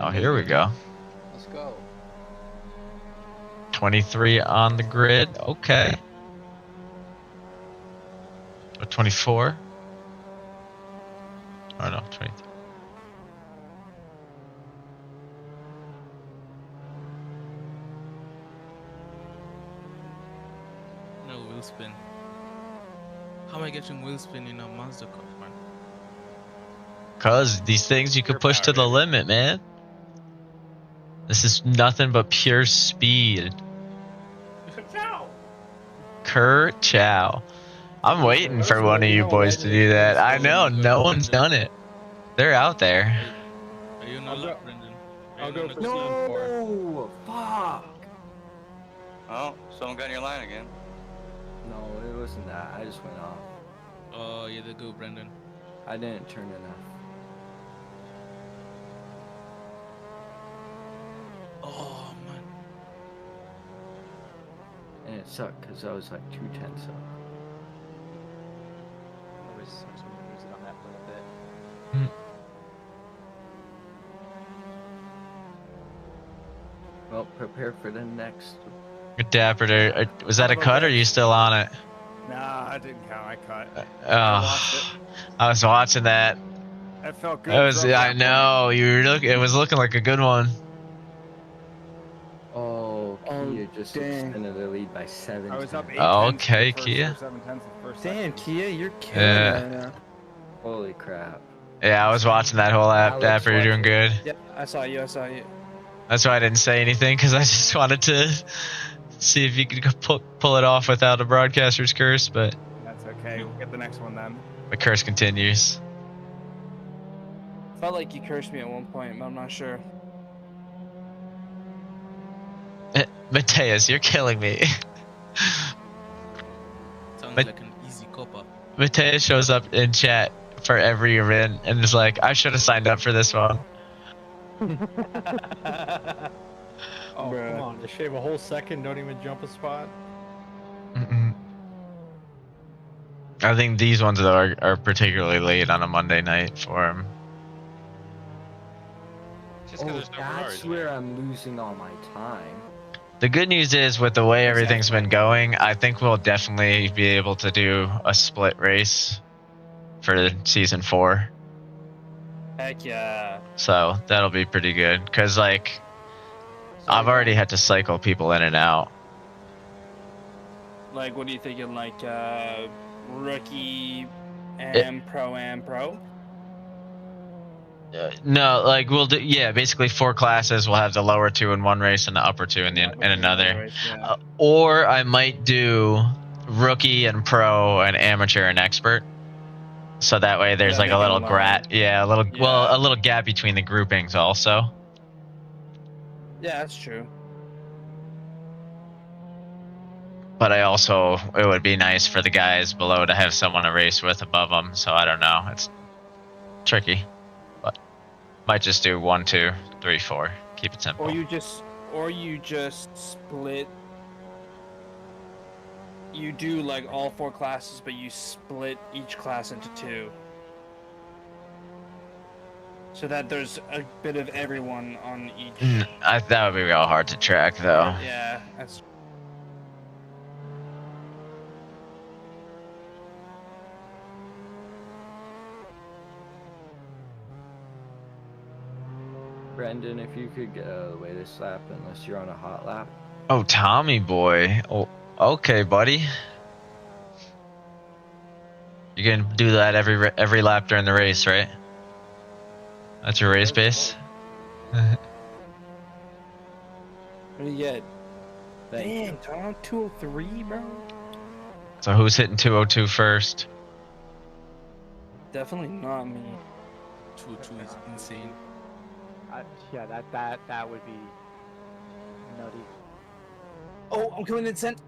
Oh, here we go. Let's go. 23 on the grid. Okay. Or 24. Oh no, 23. No wheel spin. How am I getting wheel spin in a Mazda Cup, man? Cause these things you could push to the limit, man. This is nothing but pure speed. Kurt Chow. I'm waiting for one of you boys to do that. I know, no one's done it. They're out there. Are you not luck, Brendan? I'll go for No! Fuck! Oh, someone got in your line again. No, it wasn't that. I just went off. Oh, yeah, they go, Brendan. I didn't turn enough. Oh, man. And it sucked because I was like 2/10 up. I was losing on that little bit. Well, prepare for the next. Good Dapper, was that a cut or are you still on it? Nah, I didn't count. I cut. Oh, I was watching that. That felt good. I know you were it was looking like a good one. Oh, Kia just extended the lead by 7. I was up 8 Okay, Kia. Damn, Kia, you're killing Yeah. it right now. Holy crap. Yeah, I was watching that whole app. Dapper, you're doing good. Yep, I saw you. That's why I didn't say anything, because I just wanted to see if you could pull it off without a broadcaster's curse, but That's okay. We'll get the next one then. the curse continues. Felt like you cursed me at one point, but I'm not sure. Mateus, you're killing me. Sounds like an easy cop-up. Mateus shows up in chat for every event and is like, I should have signed up for this one. Oh, come on. To shave a whole second, don't even jump a spot? I think these ones though are particularly late on a Monday night for him. Oh, that's where I'm losing all my time. The good news is, with the way everything's been going, I think we'll definitely be able to do a split race for season 4. Heck yeah. So that'll be pretty good, because like I've already had to cycle people in and out. Like, what are you thinking? Like, rookie and pro? No, like we'll do, yeah, basically 4 classes. We'll have the lower 2 in one race and the upper 2 in another. Or I might do rookie and pro and amateur and expert. So that way there's like a little a little gap between the groupings also. Yeah, that's true. But it would be nice for the guys below to have someone to race with above them. So I don't know. It's tricky. But might just do 1, 2, 3, 4. Keep it simple. Or you just split. You do like all 4 classes, but you split each class into 2. So that there's a bit of everyone on each. That would be real hard to track though. Yeah, that's. Brendan, if you could get out of the way this lap, unless you're on a hot lap. Oh, Tommy boy. Oh, okay, buddy. You're gonna do that every lap during the race, right? That's your race pace. What do you get? Thank Damn, you. Tom, 203, bro. So who's hitting 202 first? Definitely not me. 202 is insane. Yeah, that would be nutty. Oh, I'm coming in cent.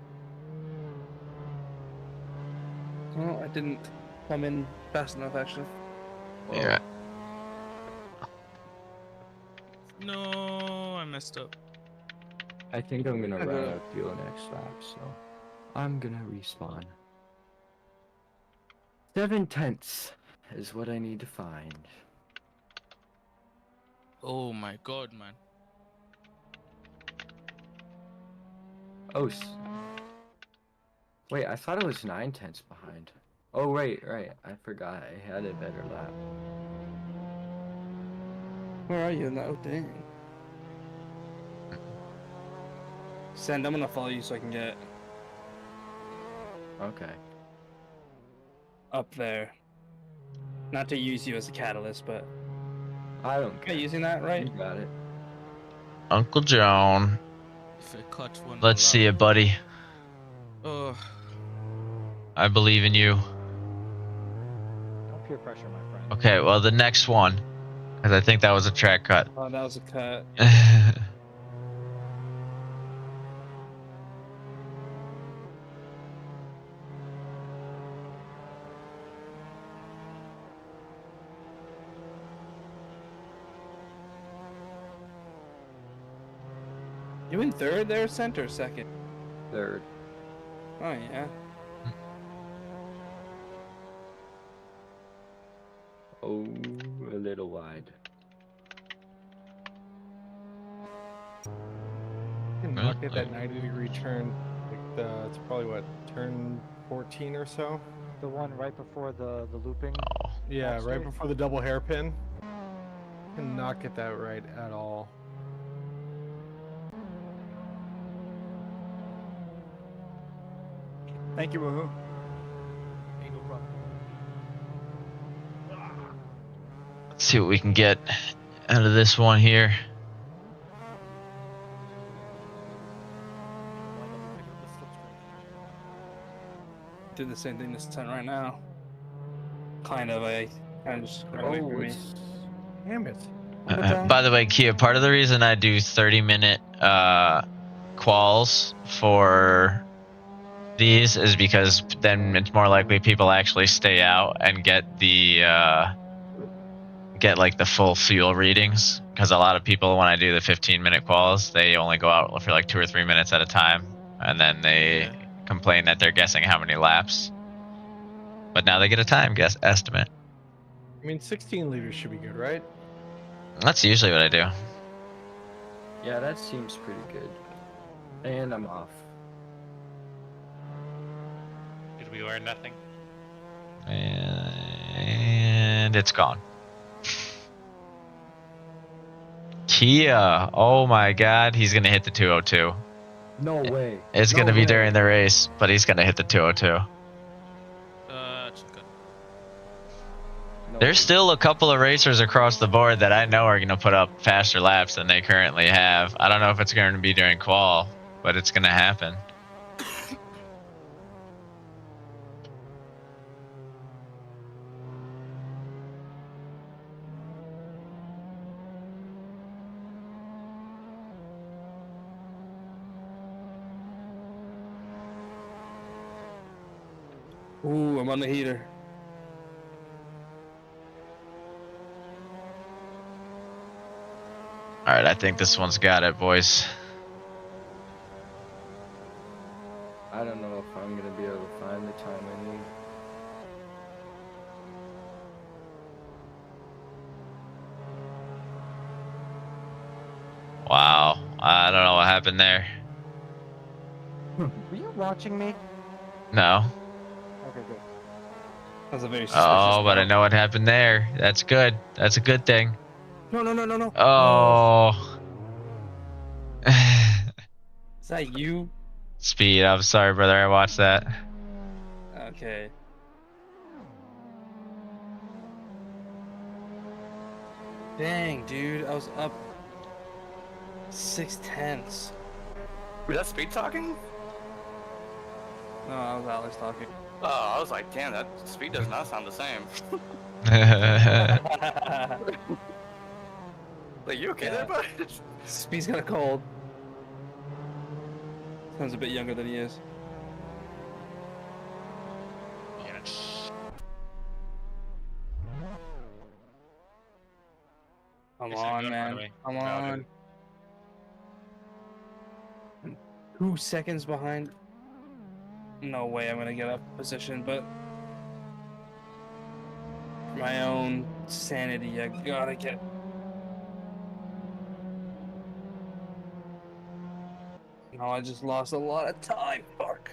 Oh, I didn't come in fast enough, actually. Yeah. No, I messed up. I think I'm gonna run out of fuel next lap, so I'm gonna respawn. 7/10 is what I need to find. Oh my god, man. Oh, wait, I thought it was 9/10 behind. Oh, right, I forgot. I had a better lap. Where are you now? Dang. Send, I'm gonna follow you so I can get Okay. up there. Not to use you as a catalyst, but I don't care. am I using that right? You got it. Uncle John. If I cut one Let's see it, buddy. Oh. I believe in you. No peer pressure, my friend. Okay, well, the next one. Because I think that was a track cut. Oh, that was a cut. You in third there, center, second? Third. Oh, yeah. Oh, a little wide. You can not get that 90-degree turn. Like it's probably what, turn 14 or so. The one right before the looping. Oh. Yeah, right before the double hairpin. Cannot get that right at all. Thank you, Woohoo. Ain't no problem. Let's see what we can get out of this one here. Do the same thing this time right now. Kind of, I kind of just got away from me. Damn it. By the way, Kia, part of the reason I do 30-minute quals for these is because then it's more likely people actually stay out and get the like the full fuel readings. Because a lot of people, when I do the 15-minute quals, they only go out for like 2 or 3 minutes at a time, and then they complain that they're guessing how many laps. But now they get a time guess estimate. I mean, 16 liters should be good, right? That's usually what I do. Yeah, that seems pretty good. And I'm off. Did we learn nothing? And it's gone. Kia, oh my god, he's gonna hit the 202. No way. It's No gonna be way. during the race, but he's gonna hit the 202. There's still a couple of racers across the board that I know are gonna put up faster laps than they currently have. I don't know if it's gonna be during qual, but it's gonna happen. Ooh, I'm on the heater. Alright, I think this one's got it, boys. I don't know if I'm gonna be able to find the time I need. Wow, I don't know what happened there. Were you watching me? No. Okay, good. That's a very Oh, but I know what happened there. That's good. That's a good thing. No. Oh. Is that you? Speed. I'm sorry, brother. I watched that. Okay. Dang, dude, I was up 6/10. Was that Speed talking? No, I was Alex talking. Oh, I was like, damn, that Speed does not sound the same. Like, you okay there, bud? Speed's got a cold. Sounds a bit younger than he is. Come on, man. Come on. 2 seconds behind. No way I'm gonna get up position, but for my own sanity, I gotta get. No, I just lost a lot of time. Fuck.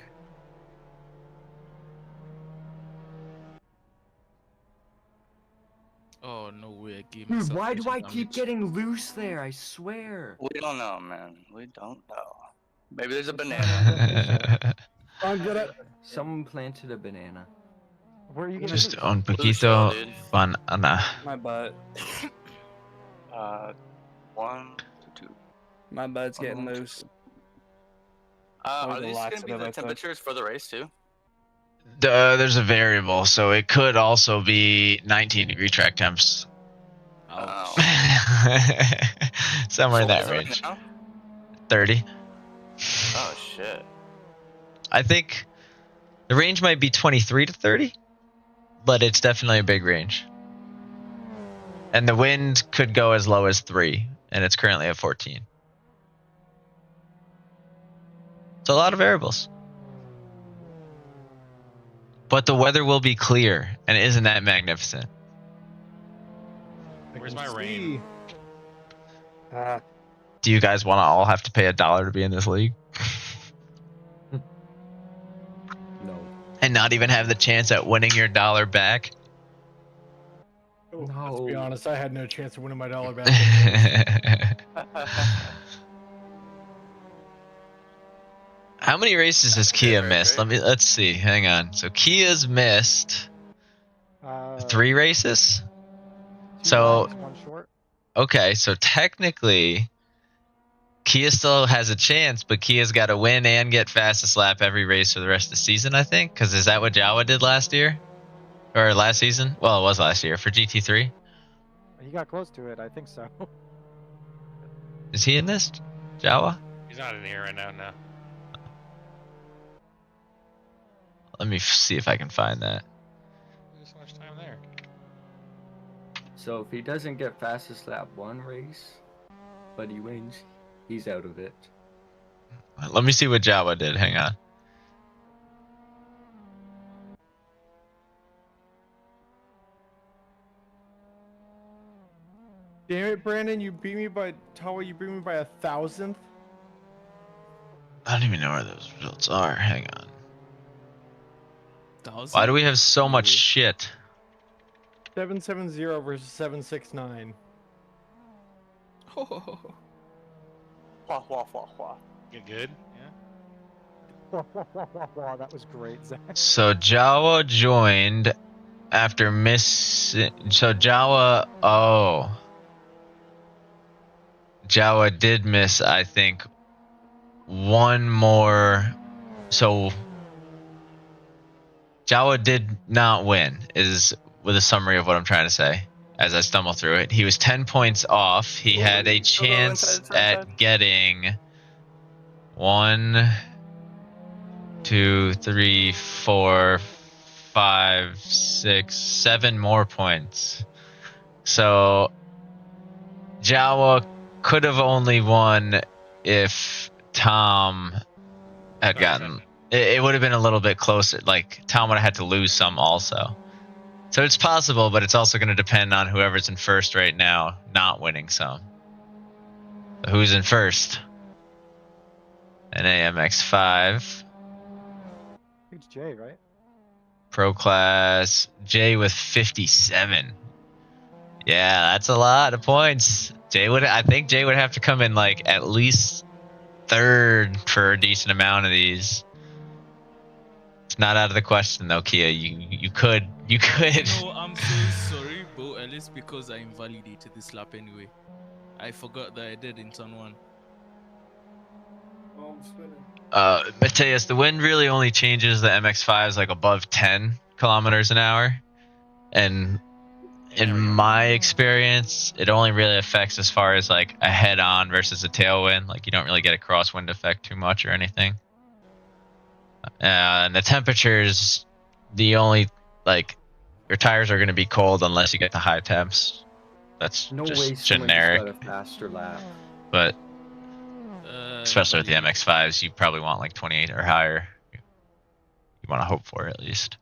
Oh no way! I gave Dude, myself why do I damage. keep getting loose there? I swear. We don't know, man. We don't know. Maybe there's a banana. I'm gonna. Someone planted a banana. Where are you getting Just loose? un Blue shell, poquito dude. banana. My butt. 1, 2. My butt's getting loose. Are Always a these gonna be laxative, I the thought. temperatures for the race too? There's a variable, so it could also be 19-degree track temps. Oh. Somewhere in So what that is it right range. now? 30. Oh shit. I think the range might be 23 to 30, but it's definitely a big range. And the wind could go as low as 3, and it's currently at 14. It's a lot of variables. But the weather will be clear, and isn't that magnificent? Where's my rain? Do you guys want to all have to pay $1 to be in this league? No. And not even have the chance at winning your $1 back? Let's be honest, I had no chance of winning my $1 back. How many races has Kia missed? Let's see. Hang on. So Kia's missed 3 races. So 1 short. okay, so technically Kia still has a chance, but Kia's got to win and get fastest lap every race for the rest of the season, I think. Because is that what Jawa did last year? Or last season? Well, it was last year for GT3. He got close to it, I think so. Is he in this? Jawa? He's not in here right now, no. Let me see if I can find that. There's so much time there. So if he doesn't get fastest lap 1 race, but he wins, he's out of it. Let me see what Jawa did. Hang on. Damn it, Brandon! You beat me by Tawa. You beat me by 1,000th. I don't even know where those results are. Hang on. 1,000? Why do we have so much shit? 770 versus 769. Wah, wah, wah, wah. You good? Yeah. Wow, that was great, Zach. So Jawa joined after missing. So Jawa, Jawa did miss, I think, 1 more. So Jawa did not win, is with a summary of what I'm trying to say as I stumble through it. He was 10 points off. He had a chance at getting 1, 2, 3, 4, 5, 6, 7 more points. So Jawa could have only won if Tom had gotten. It would have been a little bit closer. Like Tom would have had to lose some also. So it's possible, but it's also going to depend on whoever's in first right now not winning some. So who's in first? An MX5. It's Jay, right? Pro class. Jay with 57. Yeah, that's a lot of points. I think Jay would have to come in like at least third for a decent amount of these. It's not out of the question though, Kia. You could. No, I'm so sorry, but at least because I invalidated this lap anyway. I forgot that I did in turn 1. Oh, I'm spinning. Mateus, the wind really only changes the MX5s like above 10 kilometers an hour, and in my experience, it only really affects as far as like a head-on versus a tailwind. Like you don't really get a crosswind effect too much or anything. And the temperatures, the only like your tires are going to be cold unless you get the high temps. That's No just way someone generic. just got a faster lap. But especially with the MX5s, you probably want like 28 or higher. You want to hope for it, at least.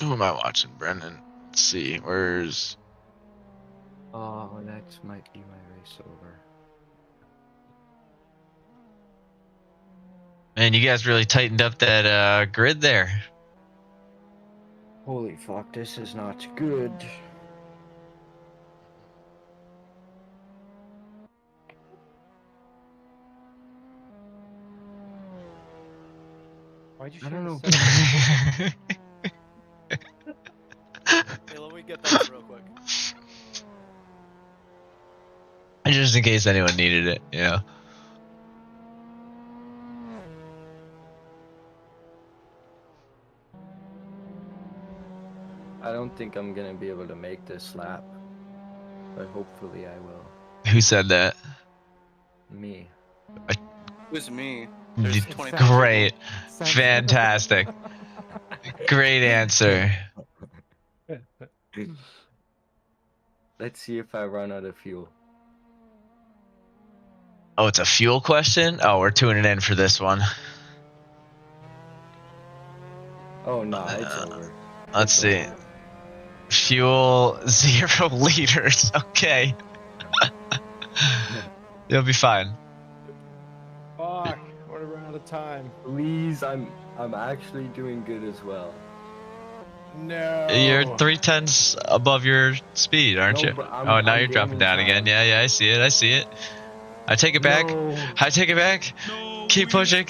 Who am I watching, Brendan? Let's see. Where's... Oh, that might be my race over. Man, you guys really tightened up that grid there. Holy fuck, this is not good. Why'd you I share don't the know. settings? Hey, let me get that real quick. Just in case anyone needed it, yeah. I don't think I'm gonna be able to make this lap, but hopefully I will. Who said that? Me. Who's me? There's 20 Great. Fantastic. Great answer. Let's see if I run out of fuel. Oh, it's a fuel question? Oh, we're tuning in for this one. Oh no, it's over. Let's see. Fuel 0 liters. Okay. You'll be fine. Fuck, we're out of time. Please, I'm actually doing good as well. No. You're 3/10 above your speed, aren't No, you? but Oh, now I'm you're dropping gaining down again. time. Yeah, I see it. I see it. I take it back. No. I take it back. No, Keep pushing.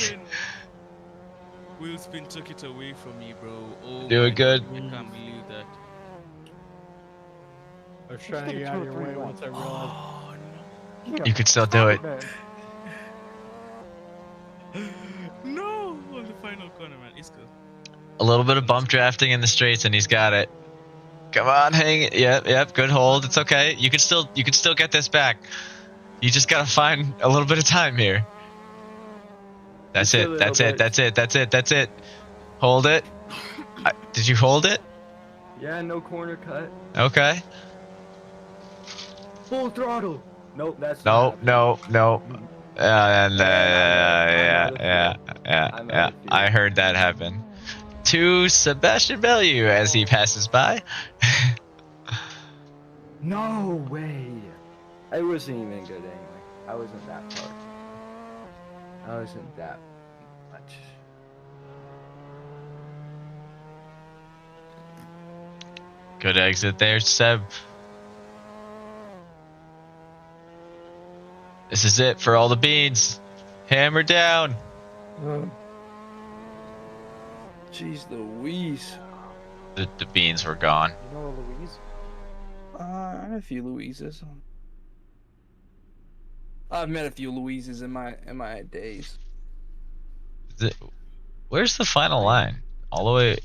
Wheel spin took it away from me, bro. Oh Doing my good. God, I can't believe that. I was trying to get out of your way once I realized. Oh, You can still do it. no! On the final corner, man. It's good. A little bit of bump drafting in the straights, and he's got it. Come on, hang it. Yep. Good hold. It's okay. You can still get this back. You just gotta find a little bit of time here. That's it. That's it. Hold it. Did you hold it? Yeah, no corner cut. Okay. Full throttle. Nope, that's No. Yeah. I heard that happen. To Sebastian Bellew as he passes by. No way. I wasn't even good anyway. I wasn't that far. I wasn't that much. Good exit there, Seb. This is it for all the beans. Hammer down. Jeez Louise. The beans were gone. You know a Louise? I met a few Louises. I've met a few Louises in my days. Where's the final line? All the way.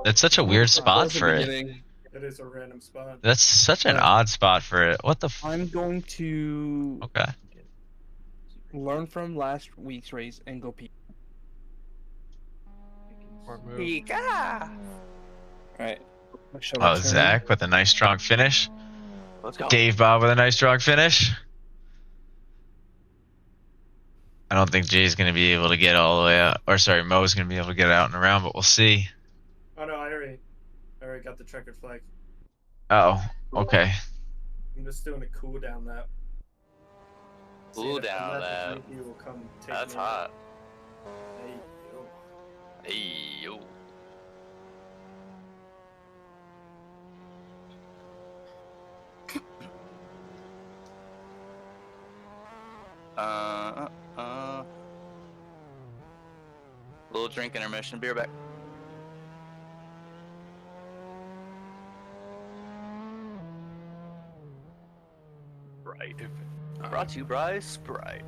That's such a weird spot for it. It is a random spot. That's such an odd spot for it. What the I'm going to learn from last week's race and go peek. Pika! Alright. Oh, Zach with a nice strong finish. Let's go. Dave Bob with a nice strong finish. I don't think Jay's going to be able to get all the way out. Or sorry, Mo's going to be able to get out and around, but we'll see. Oh no, I already got the checkered flag. Oh, okay. I'm just doing a cool down lap. Cool down lap. That's hot. Hey yo. Little drink intermission. Be right back. Right. Brought to you by Sprite.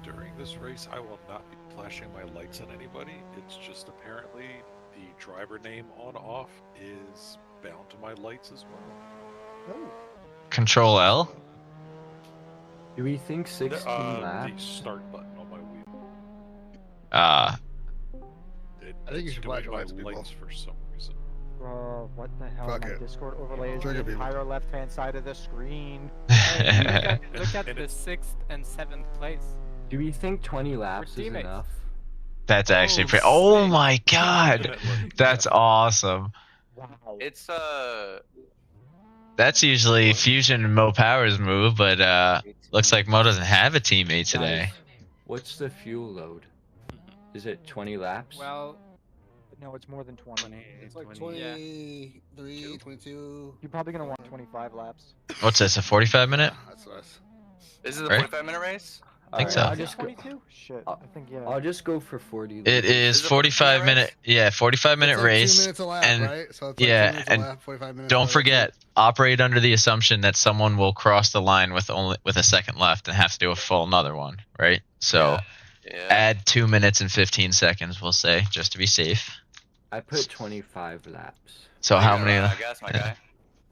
During this race, I will not be flashing my lights at anybody. It's just apparently the driver name on/off is bound to my lights as well. Control L. Do we think 16 The laps? start button on my wheel. Ah. I think you should flash doing your my lights at people. lights for some reason. What the hell? Fuck My it. Discord overlay is Trigger the people. entire left-hand side of the screen. Look at the 6th and 7th place. Do we think 20 laps is teammates. enough? That's actually pretty. Oh my god, that's awesome. Wow. It's That's usually Fusion and Mo Power's move, but looks like Mo doesn't have a teammate today. What's the fuel load? Is it 20 laps? Well, No, it's more than 20. It's like 23, 22. You're probably gonna want 25 laps. What's this? A 45-minute? That's nice. This is a Right? 45-minute race. I think so. I'll just go, 22? Shit, I think yeah. I'll just go for 40. It is 45-minute. Yeah, 45-minute It's like 2 race. minutes a lap, and right? So it's like 2 yeah, minutes a and lap, 45 minutes. don't forget, operate under the assumption that someone will cross the line with a second left and have to do a full another one, right? So Yeah. add 2 minutes and 15 seconds, we'll say, just to be safe. I put 25 laps, So how many? I guess my guy.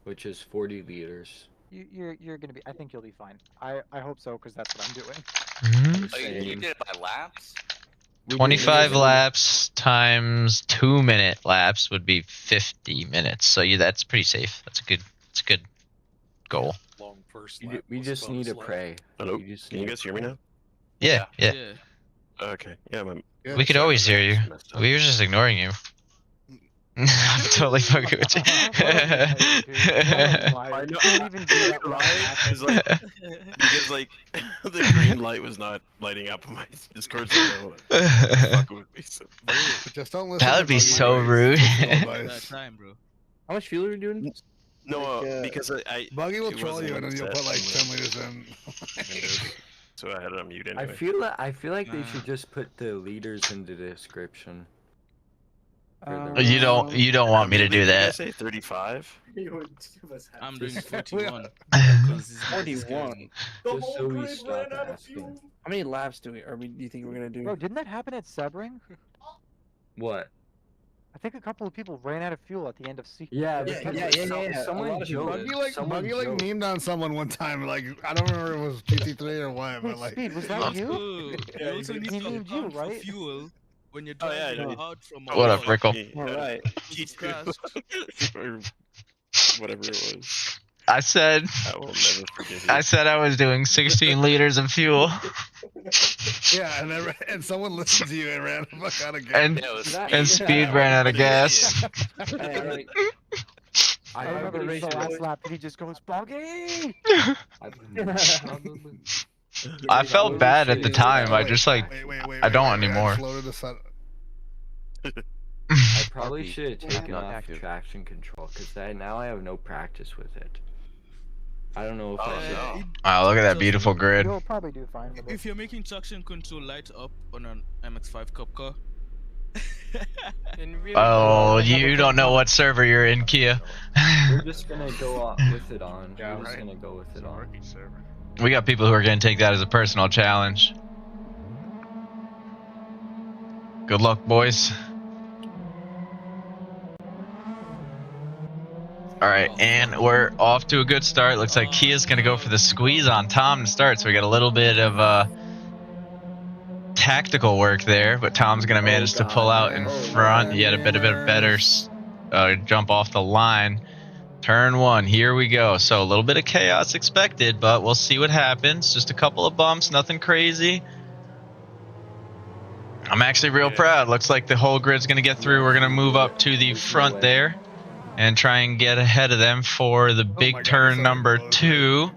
which is 40 liters. You're gonna be. I think you'll be fine. I hope so, because that's what I'm doing. Mhm. Oh, you did it by laps? 25 laps times 2-minute laps would be 50 minutes. So that's pretty safe. That's a good goal. Long first We, lap. we plus just need bonus to lap. pray. Hello? We just Can you need guys to hear me pray. now? Yeah, yeah. Okay. Yeah, We could always hear you. We were just ignoring you. I'm totally fucking with you. I know. Can't even do that right. Because like the green light was not lighting up on my Discord, so I don't know, fucking with me. So. Just don't listen. That would be so rude. Time, bro. How much fuel are you doing? No, because I Buggy will it troll wasn't you, and then you'll set put like on 10 liters in. so I had it on mute I anyway. feel like they should just put the liters in the description. You don't want me to do Did I that. say 35? I'm doing 41. 41. Just so we stop asking. How many laps do you think we're gonna do? Bro, didn't that happen at Sebring? What? I think a couple of people ran out of fuel at the end of C. Yeah, Someone joked. Buggy like memed on someone one time. Like I don't remember if it was GT3 or what, but like. Speed, was that you? You also need He to named you, account for right? fuel when you're Oh, yeah, driving yeah. out from What up, a Rickle? Alright. Or whatever it was. I said I will never forgive you. I said I was doing 16 liters of fuel. Yeah, and someone listened to you and ran the fuck out of gas. And Speed ran out of gas. I remember the last lap and he just goes, Buggy! I felt bad at the time. I just like I don't anymore. I probably should have taken off traction control because now I have no practice with it. I don't know if I should. Wow, look at that beautiful grid. You'll probably do fine with it. If you're making traction control light up on an MX5 Cup car. Oh, you don't know what server you're in, Kia. We're just gonna go with it on. Yeah, We're just right. gonna go with it on. We got people who are going to take that as a personal challenge. Good luck, boys. Alright, and we're off to a good start. Looks like Kia's going to go for the squeeze on Tom to start, so we got a little bit of tactical work there, but Tom's going to manage to pull out in front. Yet a bit better jump off the line. Turn one, here we go. So a little bit of chaos expected, but we'll see what happens. Just a couple of bumps, nothing crazy. I'm actually real proud. Looks like the whole grid's going to get through. We're going to move up to the front there and try and get ahead of them for the big turn number 2.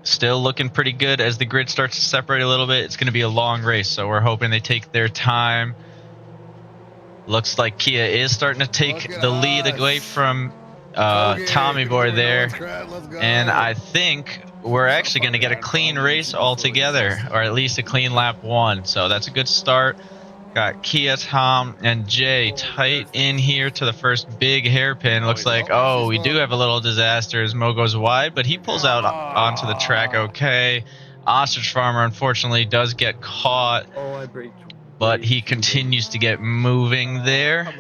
Still looking pretty good as the grid starts to separate a little bit. It's going to be a long race, so we're hoping they take their time. Looks like Kia is starting to take the lead away from Tommy Boy there. And I think we're actually going to get a clean race altogether, or at least a clean lap 1. So that's a good start. Got Kia, Tom, and Jay tight in here to the first big hairpin. Looks like, oh, we do have a little disaster as Mo goes wide, but he pulls out onto the track okay. Ostrich Farmer, unfortunately, does get caught, but he continues to get moving there.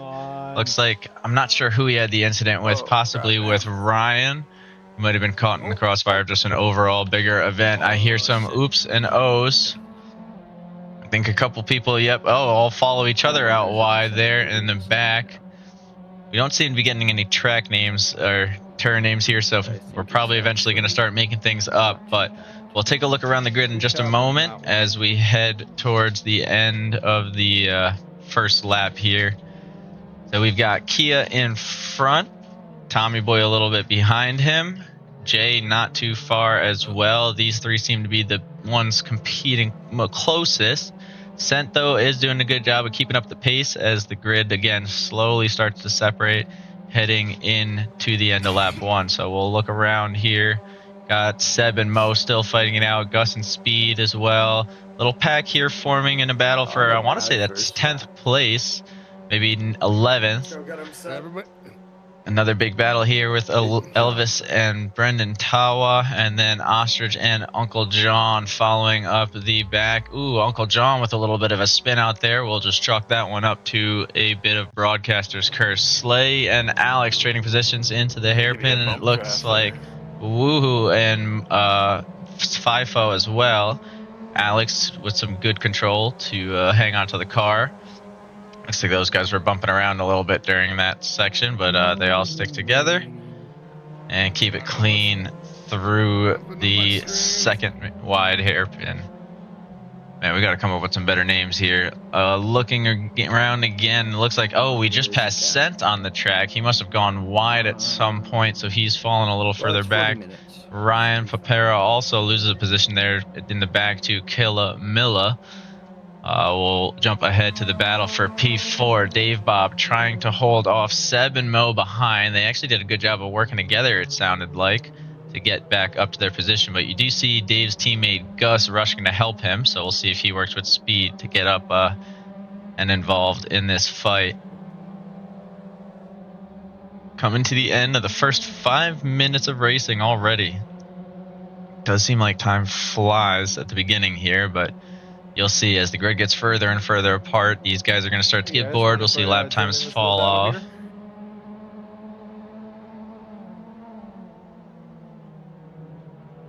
Looks like, I'm not sure who he had the incident with, possibly with Ryan. He might have been caught in the crossfire of just an overall bigger event. I hear some oops and ohs. I think a couple people, yep, all follow each other out wide there in the back. We don't seem to be getting any track names or turn names here, so we're probably eventually going to start making things up. But we'll take a look around the grid in just a moment as we head towards the end of the first lap here. So we've got Kia in front, Tommy Boy a little bit behind him, Jay not too far as well. These three seem to be the ones competing closest. Scent, though, is doing a good job of keeping up the pace as the grid, again, slowly starts to separate, heading into the end of lap 1. So we'll look around here. Got Seb and Mo still fighting it out. Gus and Speed as well. Little pack here forming in a battle for, I want to say that's 10th place, maybe 11th. Another big battle here with Elvis and Brendan Tawa, and then Ostrich and Uncle John following up the back. Ooh, Uncle John with a little bit of a spin out there. We'll just chalk that one up to a bit of broadcaster's curse. Slay and Alex trading positions into the hairpin, and it looks like Woohoo and FIFO as well. Alex with some good control to hang on to the car. Looks like those guys were bumping around a little bit during that section, but they all stick together and keep it clean through the second wide hairpin. Man, we got to come up with some better names here. Looking around again, it looks like, oh, we just passed Scent on the track. He must have gone wide at some point, so he's fallen a little further back. Ryan Papera also loses a position there in the back to Killa Milla. We'll jump ahead to the battle for P4. Dave Bob trying to hold off Seb and Mo behind. They actually did a good job of working together, it sounded like, to get back up to their position. But you do see Dave's teammate Gus rushing to help him, so we'll see if he works with Speed to get up and involved in this fight. Coming to the end of the first 5 minutes of racing already. Does seem like time flies at the beginning here, but you'll see as the grid gets further and further apart, these guys are going to start to get bored. We'll see lap times fall off.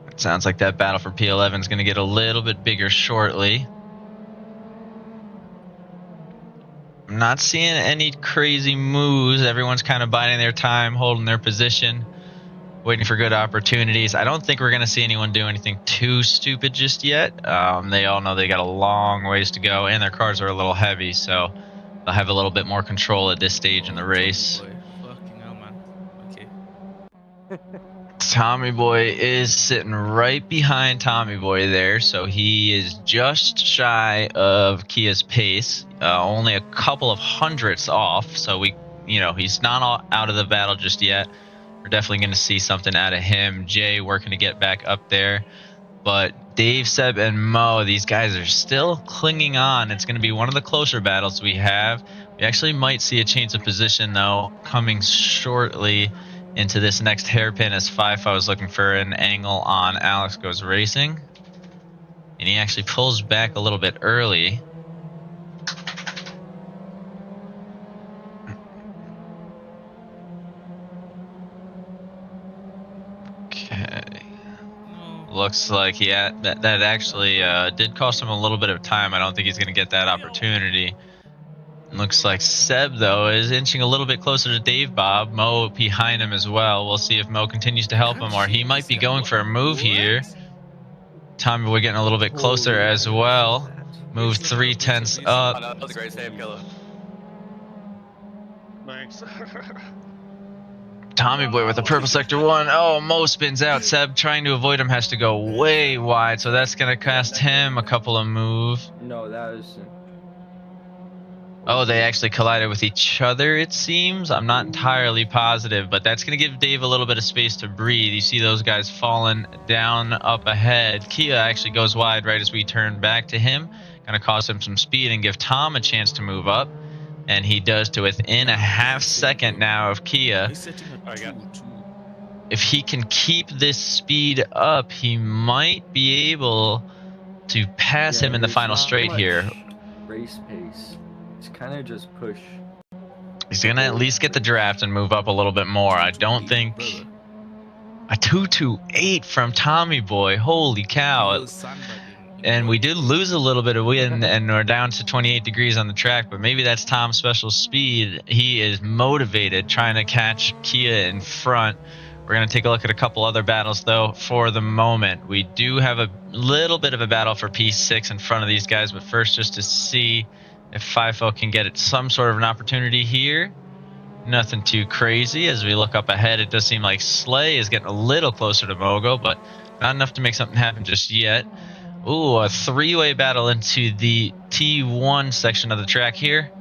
It sounds like that battle for P11 is going to get a little bit bigger shortly. I'm not seeing any crazy moves. Everyone's kind of biding their time, holding their position, waiting for good opportunities. I don't think we're going to see anyone do anything too stupid just yet. They all know they got a long ways to go, and their cars are a little heavy, so they'll have a little bit more control at this stage in the race. Fucking hell, man. Okay. Tommy Boy is sitting right behind Tommy Boy there, so he is just shy of Kia's pace, only a couple of hundredths off, so he's not out of the battle just yet. We're definitely going to see something out of him. Jay working to get back up there. But Dave, Seb, and Mo, these guys are still clinging on. It's going to be one of the closer battles we have. We actually might see a change of position, though, coming shortly into this next hairpin as FIFO is looking for an angle on Alex Goes Racing. And he actually pulls back a little bit early. Looks like that actually did cost him a little bit of time. I don't think he's going to get that opportunity. Looks like Seb, though, is inching a little bit closer to Dave Bob. Mo behind him as well. We'll see if Mo continues to help him, or he might be going for a move here. Tommy Boy getting a little bit closer as well. Move 3/10 up. That was a great save, Killa. Thanks. Tommy Boy with the purple sector 1. Oh, Mo spins out. Seb trying to avoid him has to go way wide, so that's going to cost him a couple of moves. No, that was... Oh, they actually collided with each other, it seems. I'm not entirely positive, but that's going to give Dave a little bit of space to breathe. You see those guys falling down up ahead. Kia actually goes wide right as we turn back to him. Going to cost him some speed and give Tom a chance to move up. And he does to within a half second now of Kia. He's setting a 2-2. If he can keep this speed up, he might be able to pass him in the there's final not straight much here. Race pace. It's kind of just push. He's going to at least get the draft and move up a little bit more. I don't think... A 228 from Tommy Boy. Holy cow. And we did lose a little bit of wind, and we're down to 28 degrees on the track, but maybe that's Tom's special speed. He is motivated, trying to catch Kia in front. We're going to take a look at a couple other battles, though, for the moment. We do have a little bit of a battle for P6 in front of these guys, but first just to see if FIFO can get some sort of an opportunity here. Nothing too crazy. As we look up ahead, it does seem like Slay is getting a little closer to Mogo, but not enough to make something happen just yet. Ooh, a three-way battle into the T1 section of the track here.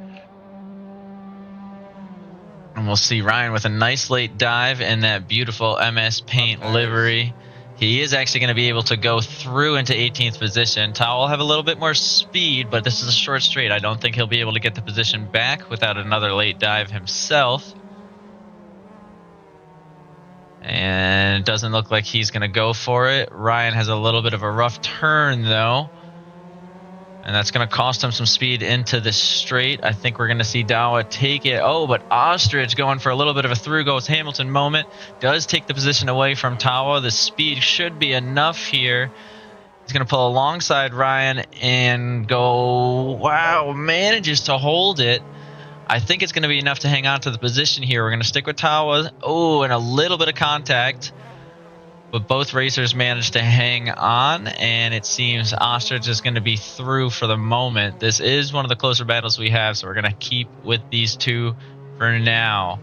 And we'll see Ryan with a nice late dive in that beautiful MS paint livery. He is actually going to be able to go through into 18th position. Tao will have a little bit more speed, but this is a short straight. I don't think he'll be able to get the position back without another late dive himself. And it doesn't look like he's going to go for it. Ryan has a little bit of a rough turn, though. And that's going to cost him some speed into the straight. I think we're going to see Dawa take it. Oh, but Ostrich going for a little bit of a through goes Hamilton moment. Does take the position away from Tawa. The speed should be enough here. He's going to pull alongside Ryan and go, wow, manages to hold it. I think it's going to be enough to hang on to the position here. We're going to stick with Tawa. Oh, and a little bit of contact. But both racers managed to hang on, and it seems Ostrich is going to be through for the moment. This is one of the closer battles we have, so we're going to keep with these two for now.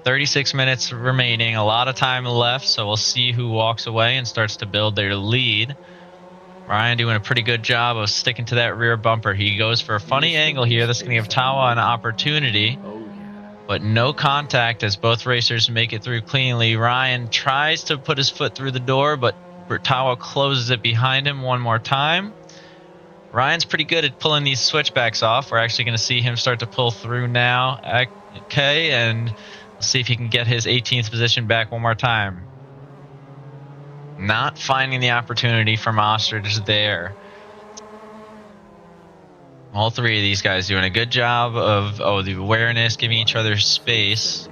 36 minutes remaining, a lot of time left, so we'll see who walks away and starts to build their lead. Ryan doing a pretty good job of sticking to that rear bumper. He goes for a funny angle here. That's going to give Tawa an opportunity. But no contact as both racers make it through cleanly. Ryan tries to put his foot through the door, but Tawa closes it behind him one more time. Ryan's pretty good at pulling these switchbacks off. We're actually going to see him start to pull through now. Okay, and we'll see if he can get his 18th position back one more time. Not finding the opportunity from Ostrich there. All three of these guys doing a good job of the awareness, giving each other space.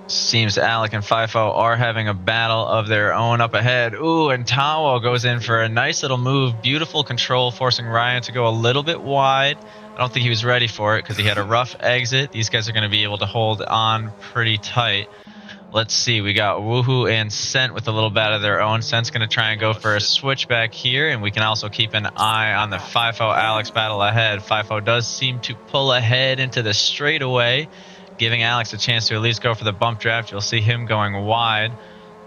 Seems Alec and FIFO are having a battle of their own up ahead. Ooh, and Tawo goes in for a nice little move. Beautiful control, forcing Ryan to go a little bit wide. I don't think he was ready for it because he had a rough exit. These guys are going to be able to hold on pretty tight. Let's see, we got Woohoo and Scent with a little bat of their own. Scent's going to try and go for a switchback here, and we can also keep an eye on the FIFO-Alex battle ahead. FIFO does seem to pull ahead into the straightaway, giving Alex a chance to at least go for the bump draft. You'll see him going wide.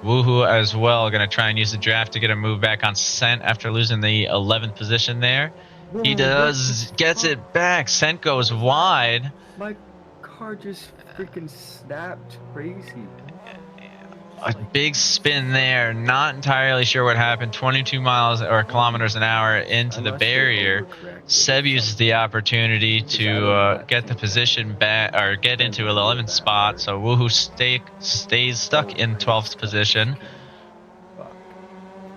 Woohoo as well, going to try and use the draft to get a move back on Scent after losing the 11th position there. He gets it back. Scent goes wide. My car just freaking snapped crazy. A big spin there. Not entirely sure what happened. 22 miles or kilometers an hour into the barrier. Seb uses the opportunity to get the position back, or get into an 11th spot. So Woohoo stays stuck in 12th position.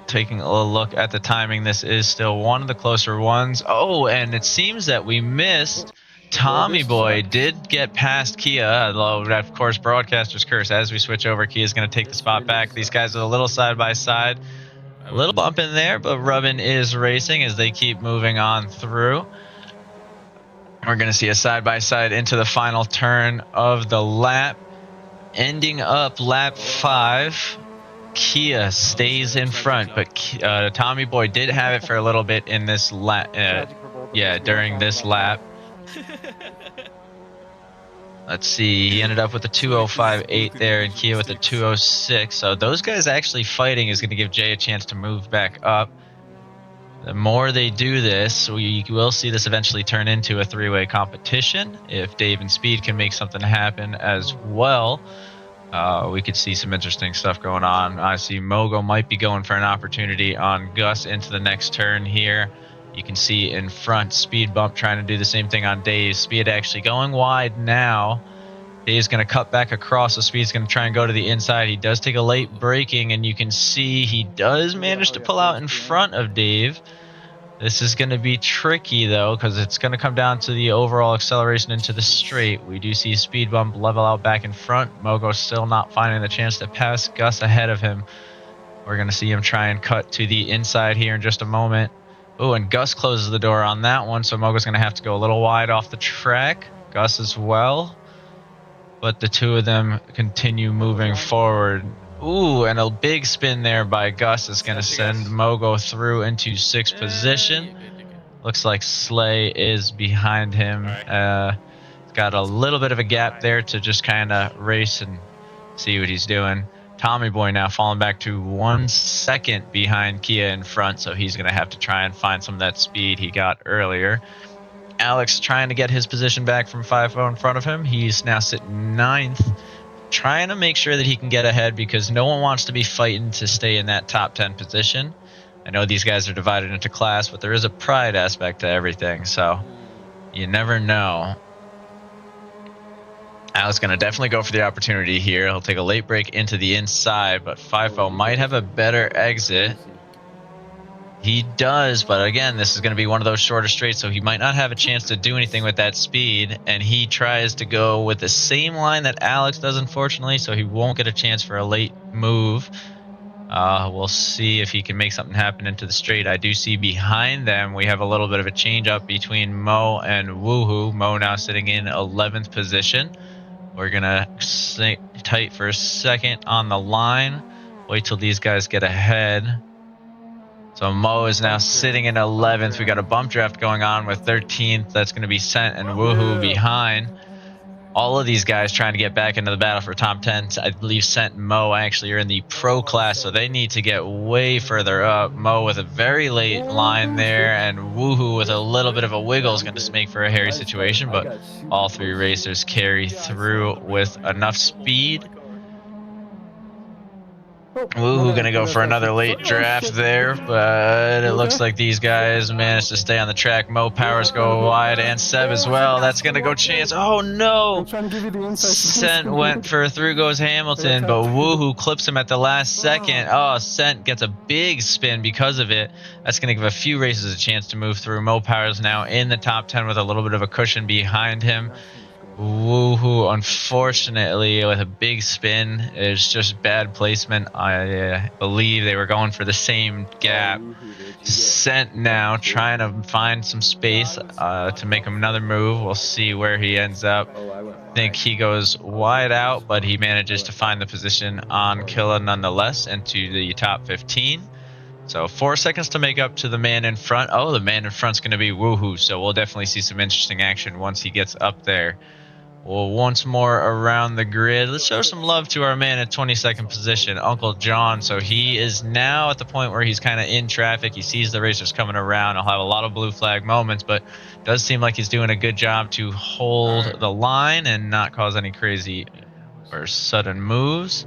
Taking a little look at the timing, this is still one of the closer ones. Oh, and it seems that we missed. Tommy Boy did get past Kia, although of course broadcaster's curse. As we switch over, Kia's going to take the spot back. These guys are a little side by side, a little bump in there, but Rubbin is racing as they keep moving on through. We're going to see a side by side into the final turn of the lap, ending up lap 5. Kia stays in front, but Tommy Boy did have it for a little bit in this lap. During this lap. Let's see, he ended up with a 2:05.8 there, and Kia with a 2:06. So those guys actually fighting is going to give Jay a chance to move back up. The more they do this, we will see this eventually turn into a three-way competition. If Dave and Speed can make something happen as well, we could see some interesting stuff going on. I see Mogo might be going for an opportunity on Gus into the next turn here. You can see in front Speed Bump trying to do the same thing on Dave. Speed actually going wide now. Dave's going to cut back across, so Speed's going to try and go to the inside. He does take a late braking, and you can see he does manage to pull out in front of Dave. This is going to be tricky, though, because it's going to come down to the overall acceleration into the straight. We do see Speed Bump level out back in front. Mogo still not finding the chance to pass Gus ahead of him. We're going to see him try and cut to the inside here in just a moment. Oh, and Gus closes the door on that one, so Mogo's going to have to go a little wide off the track. Gus as well. But the two of them continue moving forward. Ooh, and a big spin there by Gus is going to send Mogo through into 6th position. Looks like Slay is behind him. He's got a little bit of a gap there to just kind of race and see what he's doing. Tommy Boy now falling back to 1 second behind Kia in front, so he's going to have to try and find some of that speed he got earlier. Alex trying to get his position back from 5-0 in front of him. He's now sitting 9th, trying to make sure that he can get ahead because no one wants to be fighting to stay in that top 10 position. I know these guys are divided into class, but there is a pride aspect to everything, so you never know. Alex going to definitely go for the opportunity here. He'll take a late break into the inside, but 5-0 might have a better exit. He does, but again, this is going to be one of those shorter straights, so he might not have a chance to do anything with that speed, and he tries to go with the same line that Alex does, unfortunately, so he won't get a chance for a late move. We'll see if he can make something happen into the straight. I do see behind them we have a little bit of a change up between Mo and Woohoo. Mo now sitting in 11th position. We're going to sit tight for a second on the line. Wait till these guys get ahead. So Mo is now sitting in 11th. We got a bump draft going on with 13th. That's going to be Sent and Woohoo behind. All of these guys trying to get back into the battle for top 10. I believe Sent and Mo actually are in the pro class, so they need to get way further up. Mo with a very late line there, and Woohoo with a little bit of a wiggle is going to make for a hairy situation, but all three racers carry through with enough speed. Woohoo gonna go for another late draft there, but it looks like these guys managed to stay on the track. Mo Powers go wide, and Seb as well. That's gonna go chance. Oh no! Sent went for through goes Hamilton, but Woohoo clips him at the last second. Oh, Sent gets a big spin because of it. That's gonna give a few races a chance to move through. Mo Powers now in the top 10 with a little bit of a cushion behind him. Woohoo, unfortunately, with a big spin. It's just bad placement. I believe they were going for the same gap. Sent now, trying to find some space to make another move. We'll see where he ends up. I think he goes wide out, but he manages to find the position on Killa nonetheless into the top 15. So 4 seconds to make up to the man in front. Oh, the man in front's going to be Woohoo, so we'll definitely see some interesting action once he gets up there. Well, once more around the grid, let's show some love to our man in 22nd position, Uncle John. So he is now at the point where he's kind of in traffic. He sees the racers coming around. He'll have a lot of blue flag moments, but does seem like he's doing a good job to hold the line and not cause any crazy or sudden moves.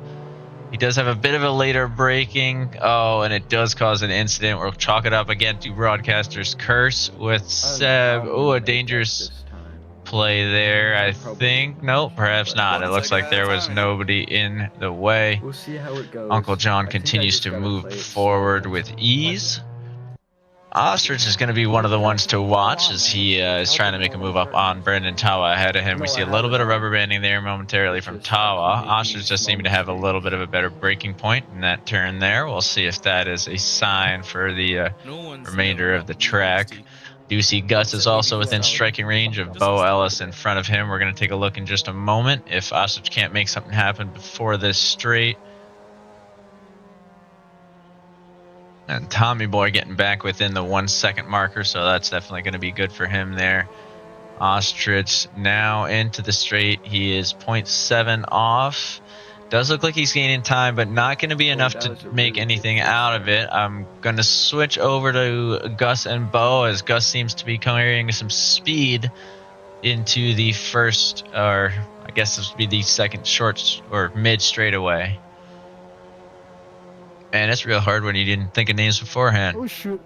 He does have a bit of a later braking. Oh, and it does cause an incident. We'll chalk it up again to Broadcaster's curse with Seb. Oh, a dangerous play there, I think. Nope, perhaps not. It looks like there was nobody in the way. We'll see how it goes. Uncle John continues to move forward with ease. Ostrich is going to be one of the ones to watch as he is trying to make a move up on Brendan Tawa ahead of him. We see a little bit of rubber banding there momentarily from Tawa. Ostrich just seeming to have a little bit of a better braking point in that turn there. We'll see if that is a sign for the remainder of the track. Do see Gus is also within striking range of Bo Ellis in front of him. We're going to take a look in just a moment if Ostrich can't make something happen before this straight. And Tommy Boy getting back within the 1 second marker, so that's definitely going to be good for him there. Ostrich now into the straight. He is 0.7 off. Does look like he's gaining time, but not going to be enough that to was a make really anything good out of it. I'm going to switch over to Gus and Bo, as Gus seems to be carrying some speed into the first, or I guess this would be the second short or mid straightaway. And it's real hard when you didn't think of names beforehand. Oh shoot.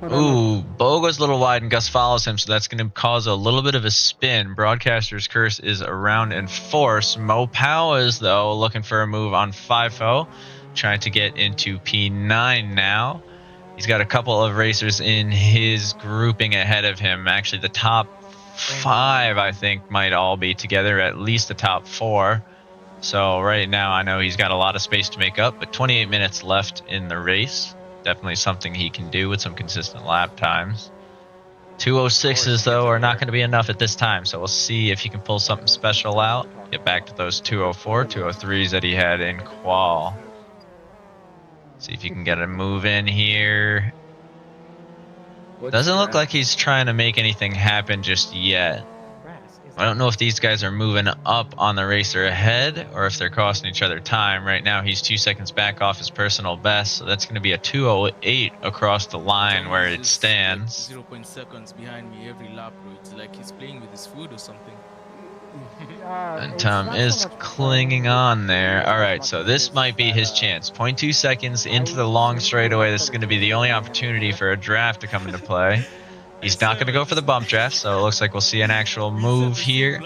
Ooh, Bo goes a little wide and Gus follows him, so that's going to cause a little bit of a spin. Broadcaster's Curse is around in force. Mo Powers, though, looking for a move on FIFO, trying to get into P9 now. He's got a couple of racers in his grouping ahead of him. Actually, the top 5, I think, might all be together, at least the top 4. So right now, I know he's got a lot of space to make up, but 28 minutes left in the race. Definitely something he can do with some consistent lap times. 206s, though, are not going to be enough at this time, so we'll see if he can pull something special out. Get back to those 204, 203s that he had in qual. See if you can get a move in here. Doesn't look like he's trying to make anything happen just yet. I don't know if these guys are moving up on the racer ahead or if they're costing each other time. Right now, he's 2 seconds back off his personal best, so that's going to be a 2:08 across the line where it stands. Like 0.0 seconds behind me every lap, bro. It's like he's playing with his food or something. And Tom is clinging on there. All right, so this might be his chance. 0.2 seconds into the long straightaway. This is going to be the only opportunity for a draft to come into play. He's not going to go for the bump draft, so it looks like we'll see an actual move here.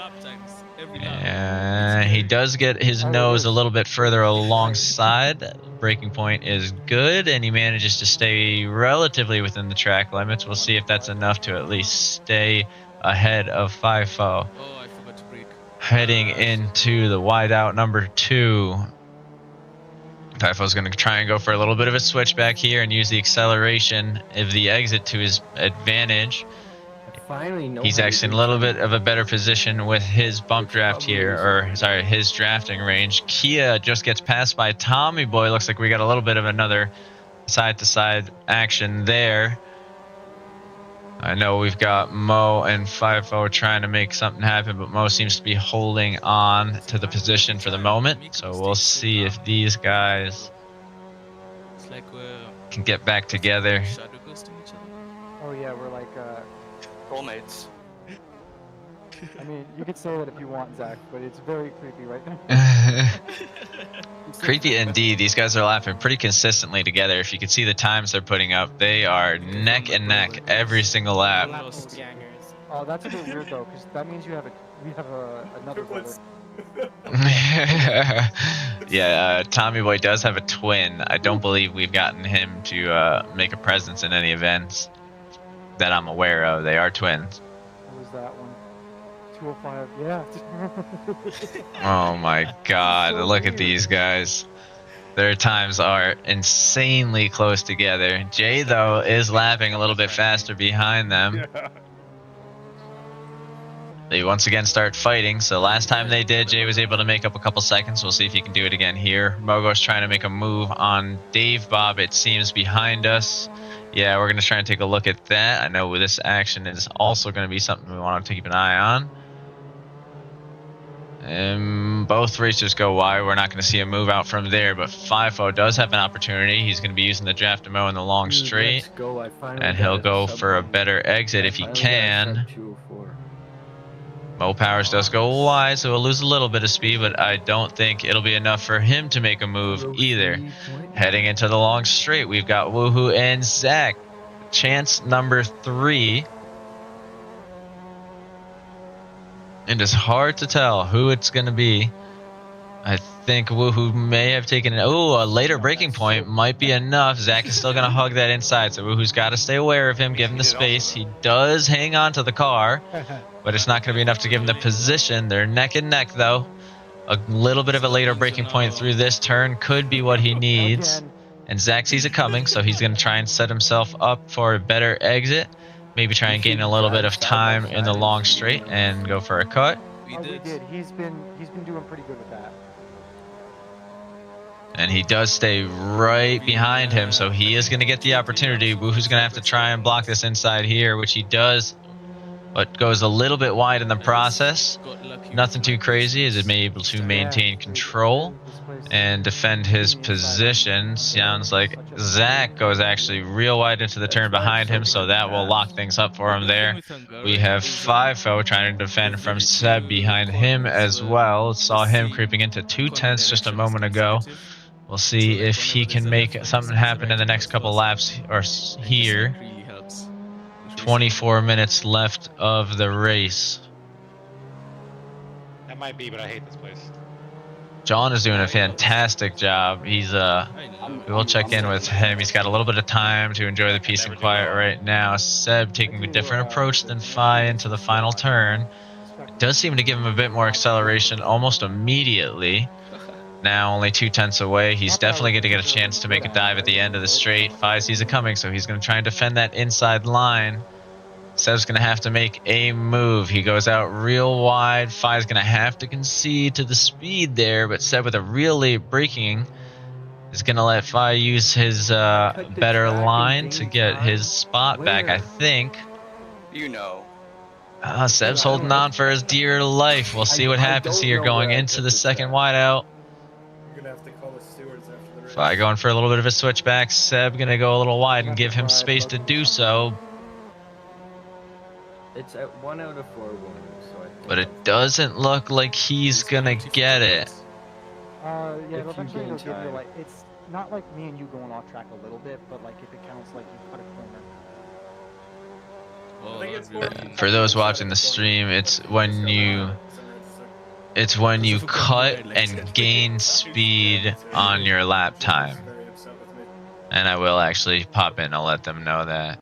And he does get his nose a little bit further alongside. Breaking point is good, and he manages to stay relatively within the track limits. We'll see if that's enough to at least stay ahead of FIFO. Oh, I forgot to brake. Heading into the wide out number 2. FIFO's going to try and go for a little bit of a switchback here and use the acceleration of the exit to his advantage. He's actually in a little bit of a better position with his bump draft here, or sorry, his drafting range. Kia just gets passed by Tommy Boy. Looks like we got a little bit of another side-to-side action there. I know we've got Mo and FIFO trying to make something happen, but Mo seems to be holding on to the position for the moment. So we'll see if these guys can get back together. Oh yeah, we're like soulmates. I mean, you could say that if you want, Zach, but it's very creepy right now. Creepy indeed. These guys are laughing pretty consistently together. If you can see the times they're putting up, they are neck and neck every single lap. Oh, that's a bit weird though, because that means we have another brother. Yeah, Tommy Boy does have a twin. I don't believe we've gotten him to make a presence in any events that I'm aware of. They are twins. What was that one? 205, yeah. Oh my god, look at these guys. Their times are insanely close together. Jay, though, is lapping a little bit faster behind them. Yeah. They once again start fighting. So last time they did, Jay was able to make up a couple seconds. We'll see if he can do it again here. Mogo's trying to make a move on Dave Bob, it seems, behind us. Yeah, we're going to try and take a look at that. I know this action is also going to be something we want to keep an eye on. Both racers go wide. We're not going to see a move out from there, but FIFO does have an opportunity. He's going to be using the draft to Mo in the long straight, and he'll go for a better exit if he can. Mo Powers does go wide, so he'll lose a little bit of speed, but I don't think it'll be enough for him to make a move either. Heading into the long straight, we've got Woohoo and Zach. Chance number 3. And it's hard to tell who it's going to be. I think Woohoo may have taken a later breaking point might be enough. Zach is still going to hug that inside, so Woohoo's got to stay aware of him, give him the space. He does hang on to the car, but it's not going to be enough to give him the position. They're neck and neck, though. A little bit of a later breaking point through this turn could be what he needs. And Zach sees it coming, so he's going to try and set himself up for a better exit. Maybe try and gain a little bit of time in the long straight and go for a cut. We did. He's been doing pretty good with that. And he does stay right behind him, so he is going to get the opportunity. Woohoo's going to have to try and block this inside here, which he does. but goes a little bit wide in the Ellis process. got lucky with Nothing too my crazy, is patience able this to time. maintain control and defend his position. Sounds like Zach goes actually real wide into the turn behind him, so that will lock things up for him The thing there. with Hungaroring We have is, 5-0 trying to defend the from 32 Seb behind him corners as were well. the Saw him same creeping into corner 2/10 just a direction is moment ago. consecutive. We'll So see like if whenever he there's can a make left turn, something it's a happen right in the turn next vice couple versa. laps or And here. this really helps. This racing. 24 minutes left of the race. That might be, but I hate this place. John is doing a fantastic job. He's we will check in with him. He's got a little bit of time to enjoy the peace and quiet right now. Seb taking a different approach than Fi into the final turn. It does seem to give him a bit more acceleration almost immediately. Now only 2/10 away. He's definitely going to get a chance to make a dive at the end of the straight. Fi sees it coming, so he's going to try and defend that inside line. Seb's going to have to make a move. He goes out real wide. Fi's going to have to concede to the speed there, but Seb with a real late braking is going to let Fi use his better line to get his spot back, I think. You know. Seb's holding on for his dear life. We'll see what happens here going into the second wideout. You're gonna have to call the stewards after the race. Fi going for a little bit of a switchback. Seb going to go a little wide and give him space to do so. It's at 1 out of 4 winners, so I think. But it doesn't look like he's gonna get it. Yeah, If eventually you gain it'll give you time. like it's not like me and you going off track a little bit, but like if it counts like you cut a corner. Oh, I think it's For those watching the stream, it's when you cut and gain speed on your lap time. And I will actually pop in. I'll let them know that.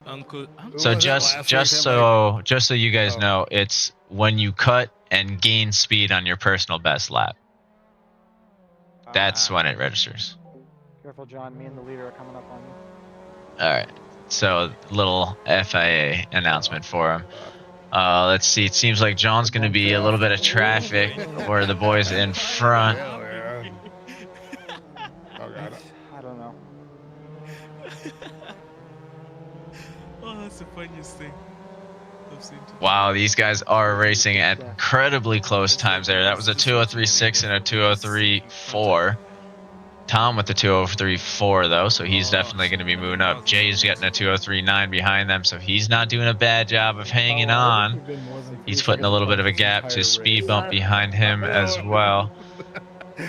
So just so you guys know, it's when you cut and gain speed on your personal best lap. That's when it registers. Careful, John. Me and the leader are coming up on you. All right. So little FIA announcement for him. Let's see. It seems like John's going to be a little bit of traffic where the boys in front. I don't know. Oh, that's the funniest thing I've seen today. Wow, these guys are racing at incredibly close times there. That was a 2:03.6 and a 2:03.4. Tom with the 2:03.4 though, so he's definitely going to be moving up. Jay's getting a 2:03.9 behind them, so he's not doing a bad job of hanging on. He's putting a little bit of a gap to speed bump behind him as well.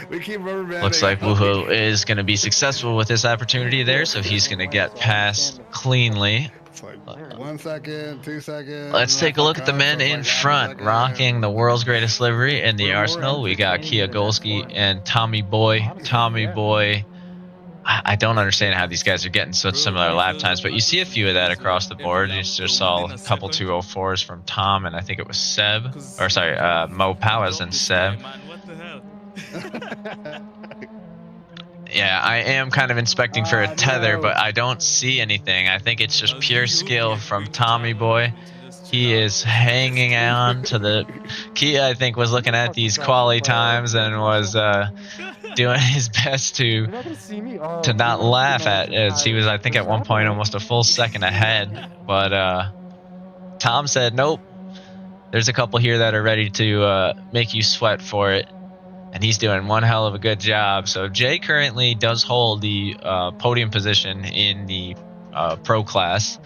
We keep rubber banding. Looks like Woohoo is going to be successful with this opportunity there, so he's going to get past cleanly. It's like 1 second, 2 seconds. Let's take a look at the men in front, rocking the world's greatest livery in the arsenal. We got Kia Golski and Tommy Boy. Tommy Boy, I don't understand how these guys are getting such similar lap times, but you see a few of that across the board. You just saw a couple 2:04s from Tom, and I think it was Seb, or sorry, Mo Powers and Seb. Yeah, I am kind of inspecting for a tether, but I don't see anything. I think it's just pure skill from Tommy Boy. He is hanging on to the... Kia, I think, was looking at these quali times and was doing his best to not laugh at it, as he was, I think, at one point almost a full second ahead. But Tom said, nope. There's a couple here that are ready to make you sweat for it. And he's doing one hell of a good job. So Jay currently does hold the podium position in the pro class,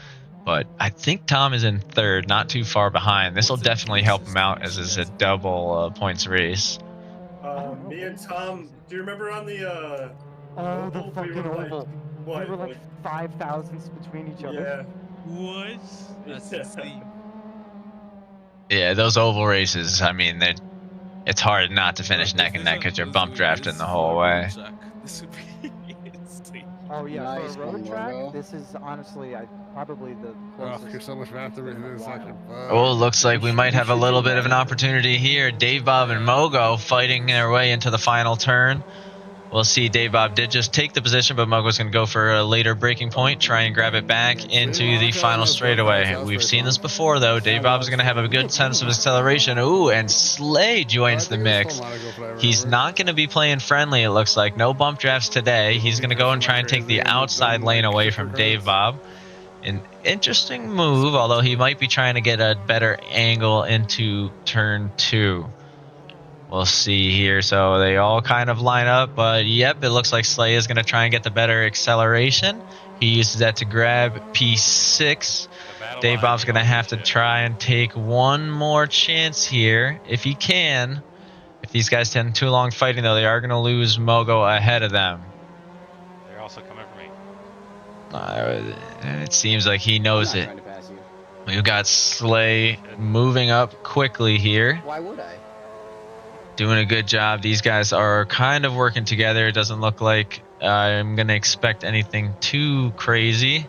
but I think Tom is in third, not too far behind. This will definitely help him out as it's a double points race. Me and Tom, do you remember on the The fucking oval. What? We were like 5 thousandths between each other. What? That's insane. Yeah, those oval races, I mean, it's hard not to finish neck and neck because you're bump drafting the whole way. This would be insane. Oh yeah, Nice for a road one, track, Logo. this is honestly probably the closest. You're so much faster in this second. Oh, looks like we might have a little bit of an opportunity here. Dave Bob and Mogo fighting their way into the final turn. We'll see. Dave Bob did just take the position, but Mogo's going to go for a later breaking point, try and grab it back into the final straightaway. We've seen this before, though. Dave Bob's going to have a good sense of acceleration. Ooh, and Slay joins the mix. He's not going to be playing friendly, it looks like. No bump drafts today. He's going to go and try and take the outside lane away from Dave Bob An interesting move, although he might be trying to get a better angle into turn 2. We'll see here. So they all kind of line up, but yep, it looks like Slay is going to try and get the better acceleration. He uses that to grab P6. Dave Bob's going to have to try and take one more chance here if he can. If these guys tend too long fighting, though, they are going to lose Mogo ahead of them. They're also coming for me. It seems like he knows it. We've got Slay moving up quickly here. Why would I? Doing a good job. These guys are kind of working together. It doesn't look like I'm going to expect anything too crazy.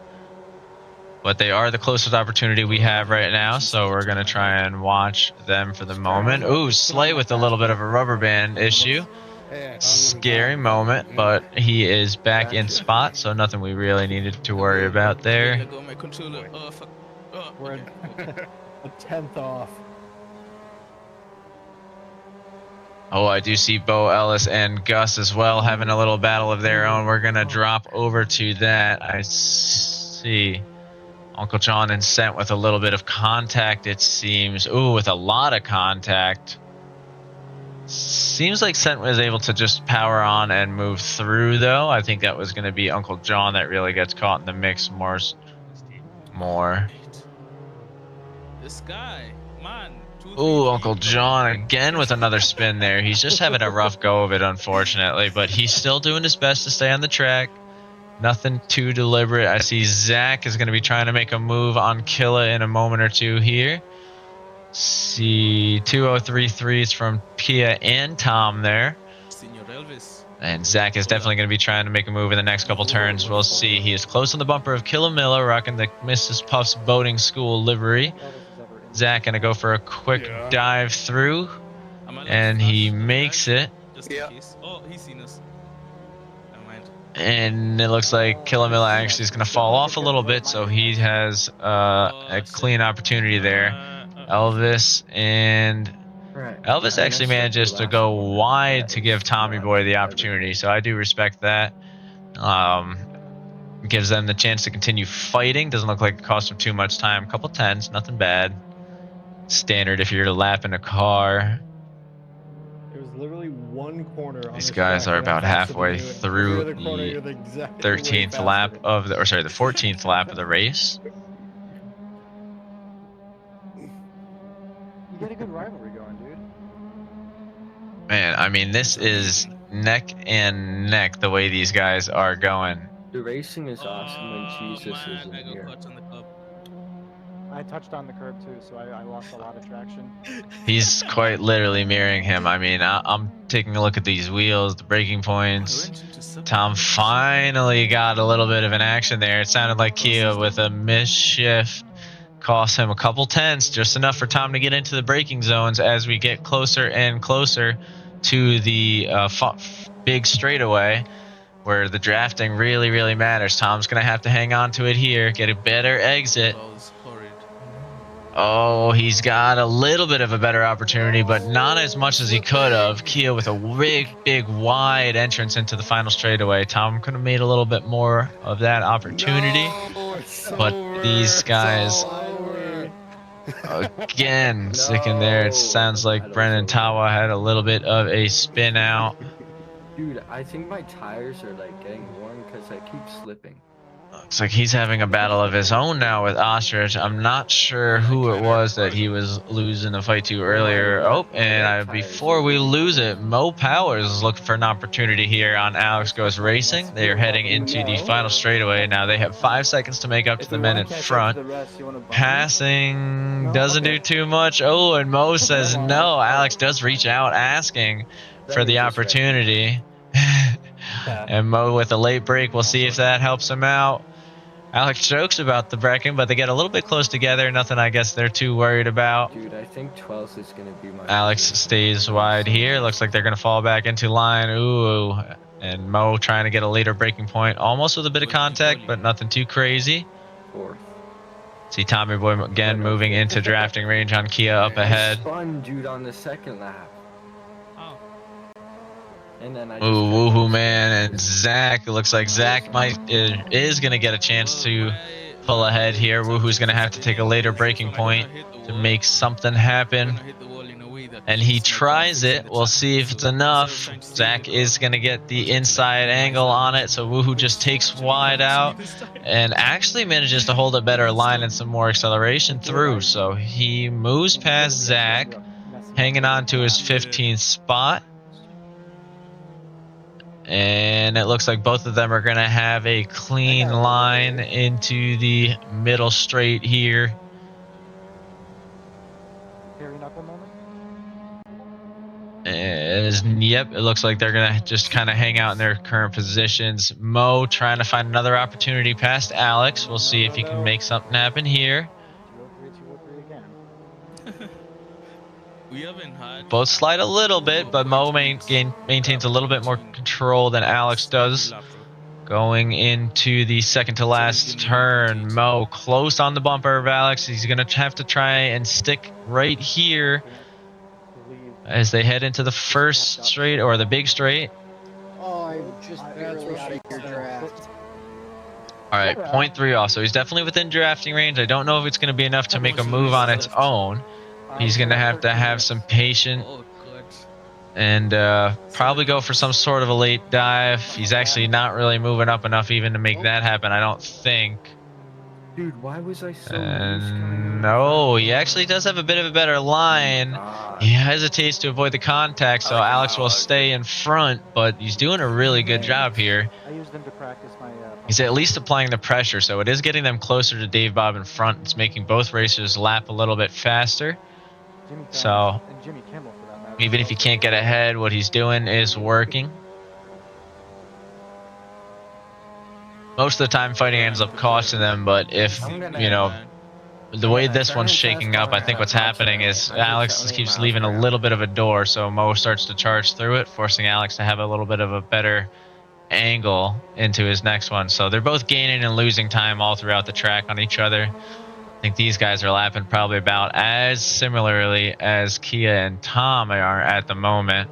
But they are the closest opportunity we have right now, so we're going to try and watch them for the moment. Ooh, Slay with a little bit of a rubber band issue. Scary moment, but he is back in spot, so nothing we really needed to worry about there. We're a 10th off. Oh, I do see Bo Ellis and Gus as well having a little battle of their own. We're going to drop over to that. I see Uncle John and Sent with a little bit of contact, it seems. Ooh, with a lot of contact. Seems like Sent was able to just power on and move through, though. I think that was going to be Uncle John that really gets caught in the mix more. This guy, man. Ooh, Uncle John again with another spin there. He's just having a rough go of it, unfortunately, but he's still doing his best to stay on the track. Nothing too deliberate. I see Zach is going to be trying to make a move on Killa in a moment or two here. See 2033s from Pia and Tom there. Senor Elvis. And Zach is definitely going to be trying to make a move in the next couple turns. We'll see. He is close on the bumper of Killamilla, rocking the Mrs. Puff's boating school livery. Zach going to go for a quick dive through, and he makes it. Just in case. Oh, he's seen us. Never mind. And it looks like Killamilla actually is going to fall off a little bit, so he has a clean opportunity there. Elvis and Elvis actually manages to go wide to give Tommy Boy the opportunity, so I do respect that. Gives them the chance to continue fighting. Doesn't look like it costs them too much time. Couple tens, nothing bad. Standard if you're to lap in a car. It was literally one corner. These guys are about halfway through the 13th lap of the, or sorry, the 14th lap of the race. You get a good rivalry going, dude. Man, I mean, this is neck and neck the way these guys are going. The racing is awesome when Jesus isn't here. I touched on the curb too, so I lost a lot of traction. He's quite literally mirroring him. I mean, I'm taking a look at these wheels, the braking points. Tom finally got a little bit of an action there. It sounded like Kia with a misshift cost him a couple tenths, just enough for Tom to get into the braking zones as we get closer and closer to the big straightaway where the drafting really, really matters. Tom's going to have to hang on to it here, get a better exit. Oh, he's got a little bit of a better opportunity, but not as much as he could have. Kia with a big, wide entrance into the final straightaway. Tom could have made a little bit more of that opportunity, but these guys, again, sticking there. It sounds like Brennan Tawa had a little bit of a spin out. Dude, I think my tires are like getting worn because I keep slipping. Looks like he's having a battle of his own now with Ostrich. I'm not sure who it was that he was losing the fight to earlier. Oh, and before we lose it, Mo Powers is looking for an opportunity here on Alex Goes Racing. They are heading into the final straightaway. Now they have 5 seconds to make up to the men in front. Passing doesn't do too much. Oh, and Mo says no. Alex does reach out asking for the opportunity. And Mo with a late break. We'll see if that helps him out. Alex jokes about the braking, but they get a little bit close together. Nothing I guess they're too worried about. Dude, I think 12th is going to be my... Alex stays wide here. Looks like they're going to fall back into line. Ooh. And Mo trying to get a later braking point. Almost with a bit of contact, but nothing too crazy. 4th. See Tommy Boy again moving into drafting range on Kia up ahead. Spun, dude, on the second lap. And then I ooh, woohoo man, and Zach. It looks like Zach is gonna get a chance to pull ahead here. Woohoo's going to have to take a later braking point to make something happen. And he tries it. We'll see if it's enough. Zach is going to get the inside angle on it, so Woohoo just takes wide out and actually manages to hold a better line and some more acceleration through. So he moves past Zach, hanging on to his 15th spot. And it looks like both of them are going to have a clean line into the middle straight here. Yep, it looks like they're going to just kind of hang out in their current positions. Mo trying to find another opportunity past Alex. We'll see if he can make something happen here. We haven't had Both slide a little bit, but Mo maintains a little bit more control than Alex does. Going into the second to last turn, Mo close on the bumper of Alex. He's going to have to try and stick right here as they head into the first straight, or the big straight. Oh, I'm just barely out of your draft. All right, 0.3 off. So he's definitely within drafting range. I don't know if it's going to be enough to make a move on its own. He's going to have some patience and probably go for some sort of a late dive. He's actually not really moving up enough even to make that happen, I don't think. Dude, why was I so No, he actually does have a bit of a better line. He hesitates to avoid the contact, so Alex will stay in front, but he's doing a really good job here. I used them to practice my. He's at least applying the pressure, so it is getting them closer to Dave Bob in front. It's making both racers lap a little bit faster. So even if he can't get ahead, what he's doing is working. Most of the time fighting ends up costing them, but if, you know, the way this one's shaking up, I think what's happening is Alex keeps leaving a little bit of a door, so Mo starts to charge through it, forcing Alex to have a little bit of a better angle into his next one. So they're both gaining and losing time all throughout the track on each other. I think these guys are lapping probably about as similarly as Kia and Tom are at the moment.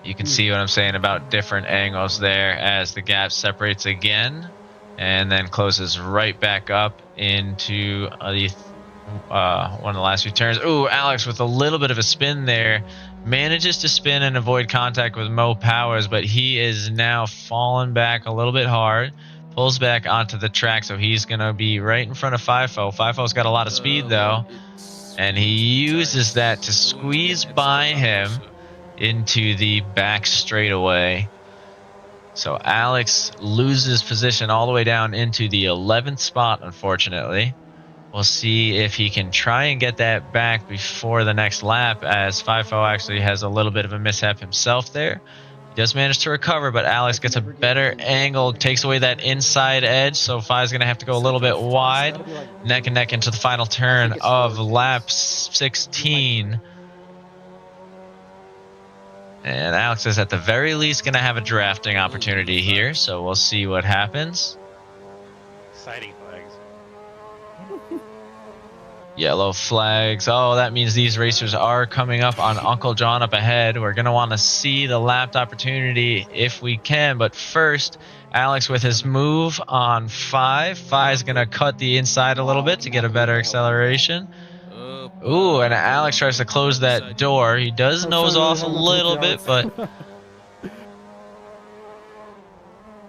You can see what I'm saying about different angles there as the gap separates again and then closes right back up into the one of the last few turns. Ooh, Alex with a little bit of a spin there. Manages to spin and avoid contact with Mo Powers, but he is now falling back a little bit hard. Pulls back onto the track, so he's going to be right in front of FIFO. FIFO's got a lot of speed, though, and he uses that to squeeze by him into the back straightaway. So Alex loses position all the way down into the 11th spot, unfortunately. We'll see if he can try and get that back before the next lap, as FIFO actually has a little bit of a mishap himself there. He does manage to recover, but Alex gets a better angle, takes away that inside edge, so Fi's going to have to go a little bit wide, neck and neck into the final turn of lap 16. And Alex is at the very least going to have a drafting opportunity here, so we'll see what happens. Exciting flags. Yellow flags. Oh, that means these racers are coming up on Uncle John up ahead. We're going to want to see the lapped opportunity if we can. But first, Alex with his move on Fi's going to cut the inside a little bit to get a better acceleration. Ooh, and Alex tries to close that door. He does nose off a little bit, but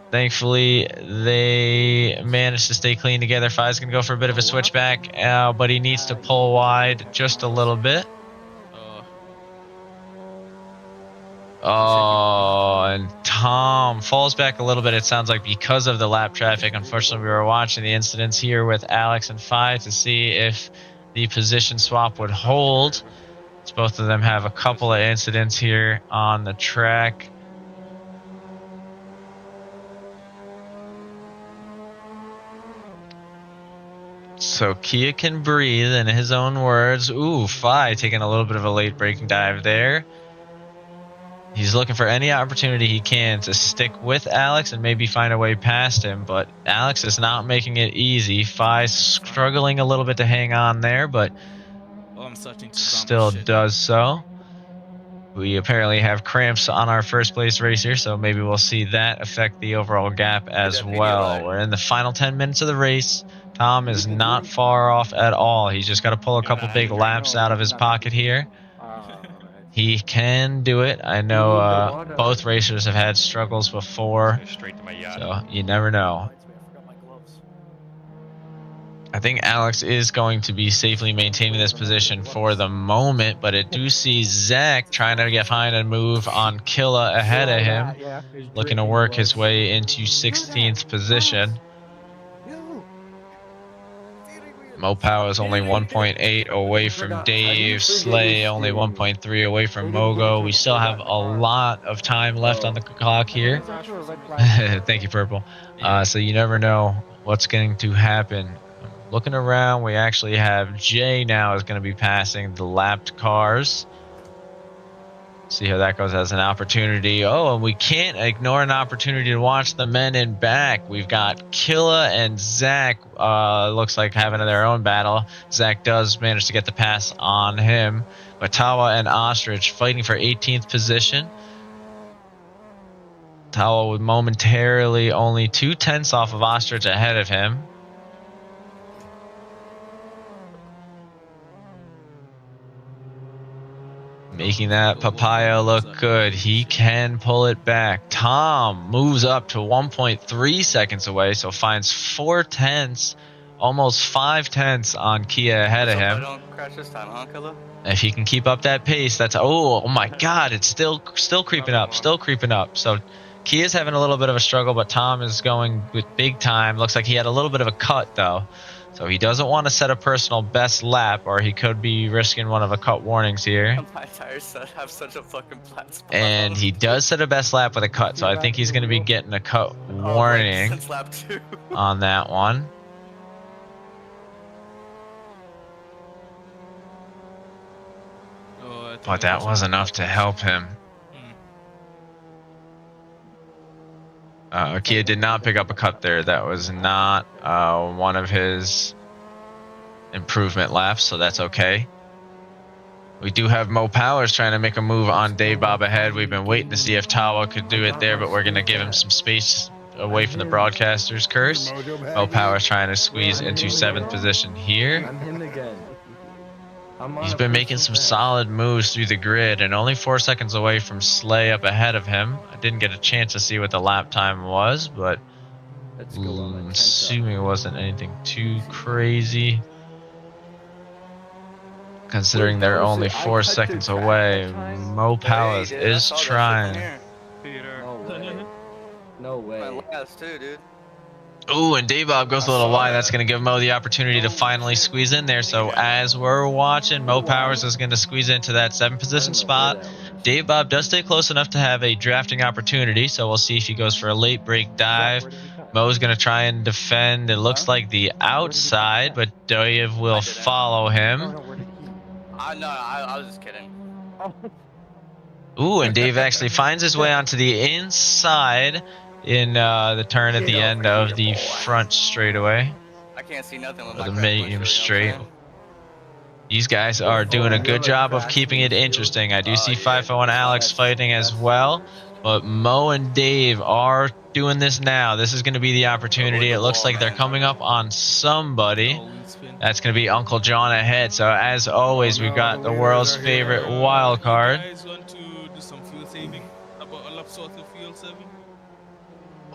thankfully they managed to stay clean together. Fi's going to go for a bit of a switchback, but he needs to pull wide just a little bit. Oh, and Tom falls back a little bit, it sounds like, because of the lap traffic. Unfortunately, we were watching the incidents here with Alex and Fi to see if the position swap would hold. So both of them have a couple of incidents here on the track. So Kia can breathe, in his own words. Ooh, Fi taking a little bit of a late braking dive there. He's looking for any opportunity he can to stick with Alex and maybe find a way past him, but Alex is not making it easy. Fi's struggling a little bit to hang on there, but still does so. We apparently have cramps on our first place racer, so maybe we'll see that affect the overall gap as well. We're in the final 10 minutes of the race. Tom is not far off at all. He's just got to pull a couple big laps out of his pocket here. He can do it. I know both racers have had struggles before, so you never know. I think Alex is going to be safely maintaining this position for the moment, but I do see Zach trying to find a move on Killa ahead of him, looking to work his way into 16th position. Mopao is only 1.8 away from Dave. Slay only 1.3 away from Mogo. We still have a lot of time left on the clock here. Thank you, Purple. So you never know what's going to happen. Looking around, we actually have Jay now is going to be passing the lapped cars. See how that goes as an opportunity. Oh, and we can't ignore an opportunity to watch the men in back. We've got Killa and Zach, looks like having their own battle. Zach does manage to get the pass on him. But Tawa and Ostrich fighting for 18th position. Tawa with momentarily only 2/10 off of Ostrich ahead of him. Making that Papaya look good. He can pull it back. Tom moves up to 1.3 seconds away, so finds 4/10, almost 5/10 on Kia ahead of him. Don't crash this time, huh, Killa? If he can keep up that pace, that's oh my God! It's still creeping up, still creeping up. So Kia's having a little bit of a struggle, but Tom is going with big time. Looks like he had a little bit of a cut though. So he doesn't want to set a personal best lap, or he could be risking one of the cut warnings here. My tires have such a fucking flat spot. And he does set a best lap with a cut, so I think he's going to be getting a cut warning Since lap 2. on that one. But that was enough to help him. Kia did not pick up a cut there. That was not one of his improvement laps, so that's okay. We do have Mo Powers trying to make a move on Dave Bob ahead. We've been waiting to see if Tawa could do it there, but we're going to give him some space away from the broadcaster's curse. Mo Powers trying to squeeze into 7th position here. I'm him again. He's been making some solid moves through the grid and only 4 seconds away from Slay up ahead of him. I didn't get a chance to see what the lap time was, but assuming it wasn't anything too crazy. Considering they're only 4 seconds away, Mo Powers is trying. No way. My last too, dude. Ooh, and Dave Bob goes a little wide. That's going to give Mo the opportunity to finally squeeze in there. So as we're watching, Mo Powers is going to squeeze into that 7th position spot. Dave Bob does stay close enough to have a drafting opportunity, so we'll see if he goes for a late break dive. Mo's going to try and defend. It looks like the outside, but Dave will follow him. No, I was just kidding. Ooh, and Dave actually finds his way onto the inside in the turn at the end of the front straightaway. I can't see nothing with Or my the medium straight. These guys are doing a good job of keeping it interesting. I do see FIFO and Alex fighting as well, but Mo and Dave are doing this now. This is going to be the opportunity. It looks like they're coming up on somebody. That's going to be Uncle John ahead. So as always, we've got the world's favorite wild card. You guys want to do some fuel saving? About a lap sort of fuel saving?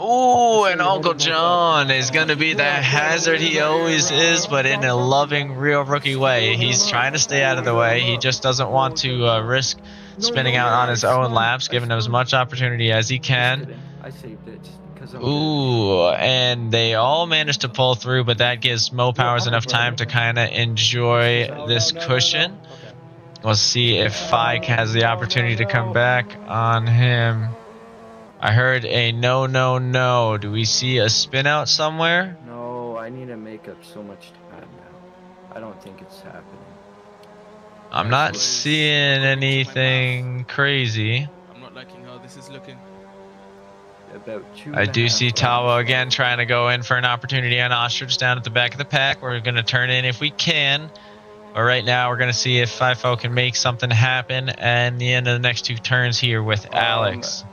Ooh, and Uncle John is going to be the hazard he always is, but in a loving, real rookie way. He's trying to stay out of the way. He just doesn't want to risk spinning out on his own laps, giving him as much opportunity as he can. I saved it because I'm Ooh, and they all managed to pull through, but that gives Mo Powers enough time to kind of enjoy this cushion. We'll see if Fike has the opportunity to come back on him. I heard a no, no, no. Do we see a spin out somewhere? No, I need to make up so much time now. I don't think it's happening. I'm not seeing anything crazy. I'm not liking how this is looking. About I do see Tawa again trying to go in for an opportunity on Ostrich down at the back of the pack. We're going to turn in if we can. But right now, we're going to see if FIFO can make something happen and the end of the next 2 turns here with Alex.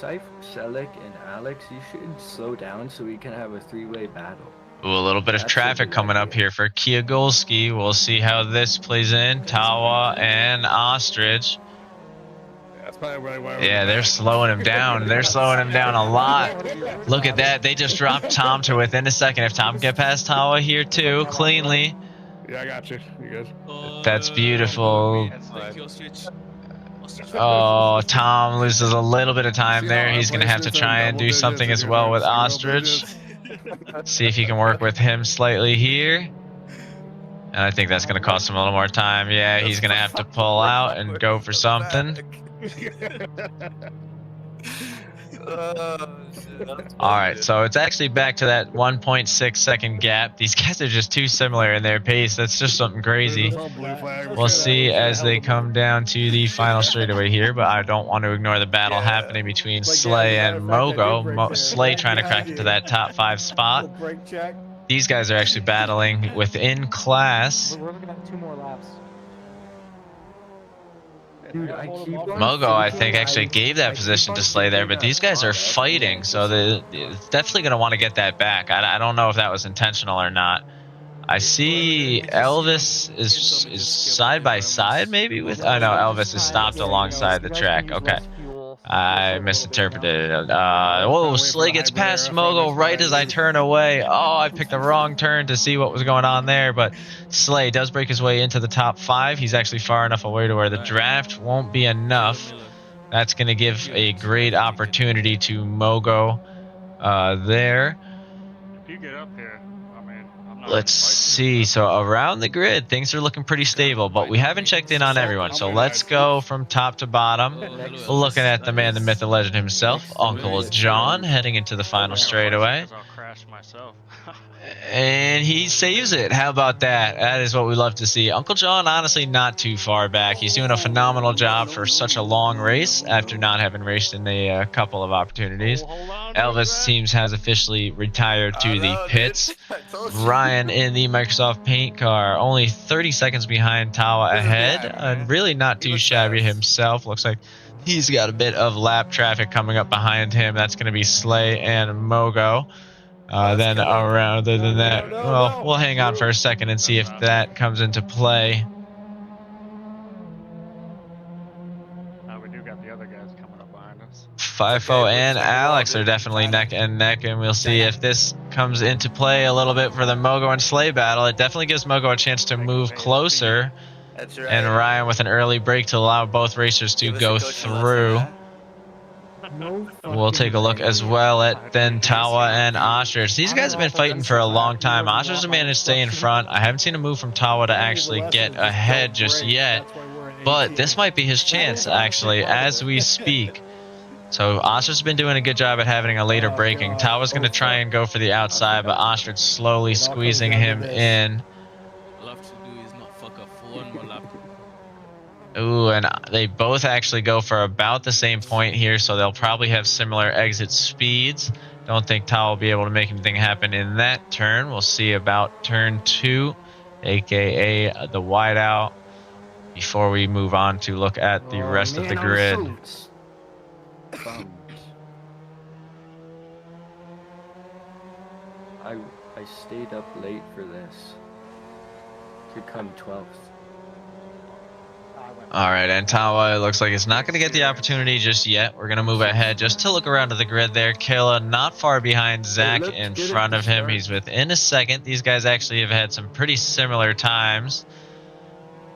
Selec and Alex, you should slow down so we can have a 3-way battle. Ooh, a little bit of traffic coming up here for Kiagolski. We'll see how this plays in. Tawa and Ostrich. That's probably why Yeah, they're slowing him down. They're slowing him down a lot. Look at that. They just dropped Tom to within a second. If Tom can get past Tawa here too, cleanly. Yeah, I got you. You good? That's beautiful. Oh, Tom loses a little bit of time there. He's going to have to try and do something as well with Ostrich. See if he can work with him slightly here. And I think that's going to cost him a little more time. Yeah, he's going to have to pull out and go for something. Alright, so it's actually back to that 1.6 second gap. These guys are just too similar in their pace. That's just something crazy. We'll see as they come down to the final straightaway here, but I don't want to ignore the battle happening between Slay and Mogo. Slay trying to crack into that top 5 spot. These guys are actually battling within class. We're looking at 2 more laps. Dude, I keep Mogo, I think, actually gave that position to Slay there, but these guys are fighting, so it's definitely going to want to get that back. I don't know if that was intentional or not. I see Elvis is side by side, maybe with. Oh no, Elvis is stopped alongside the track. Okay, I misinterpreted it. Whoa, Slay gets past Mogo right as I turn away. Oh, I picked the wrong turn to see what was going on there, but Slay does break his way into the top 5. He's actually far enough away to where the draft won't be enough. That's going to give a great opportunity to Mogo there. If you get up here, I mean, I'm not. Let's see. So around the grid, things are looking pretty stable, but we haven't checked in on everyone. So let's go from top to bottom. We're looking at the man, the myth, the legend himself, Uncle John, heading into the final straightaway. I'll crash myself. And he saves it. How about that? That is what we love to see. Uncle John, honestly, not too far back. He's doing a phenomenal job for such a long race after not having raced in a couple of opportunities. Elvis seems has officially retired to the pits. Ryan in the Microsoft Paint car, only 30 seconds behind Tawa ahead. And really not too shabby himself. Looks like he's got a bit of lap traffic coming up behind him. That's going to be Slay and Mogo. Then around than that, well, we'll hang on for a second and see if that comes into play. We do got the other guys coming up behind us. FIFO and Alex are definitely neck and neck, and we'll see if this comes into play a little bit for the Mogo and Slay battle. It definitely gives Mogo a chance to move closer. That's right. And Ryan with an early break to allow both racers to go through. We'll take a look as well at then Tawa and Ostrich. These guys have been fighting for a long time. Ostrich has managed to stay in front. I haven't seen a move from Tawa to actually get ahead just yet, but this might be his chance actually as we speak. So Ostrich has been doing a good job at having a later braking. Tawa's going to try and go for the outside, but Ostrich slowly squeezing him in. Ooh, and they both actually go for about the same point here, so they'll probably have similar exit speeds. Don't think Tawa will be able to make anything happen in that turn. We'll see about turn 2, aka the wideout, before we move on to look at the rest of the grid. I stayed up late for this. Could come 12th. Alright, and Tawa, it looks like it's not going to get the opportunity just yet. We're going to move ahead just to look around to the grid there. Kayla not far behind Zach in front of him. He's within a second. These guys actually have had some pretty similar times.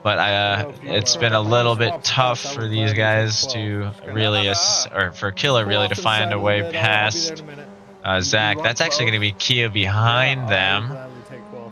But it's been a little bit tough for these guys to really, or for Killer really to find a way past Zach. That's actually going to be Kia behind them.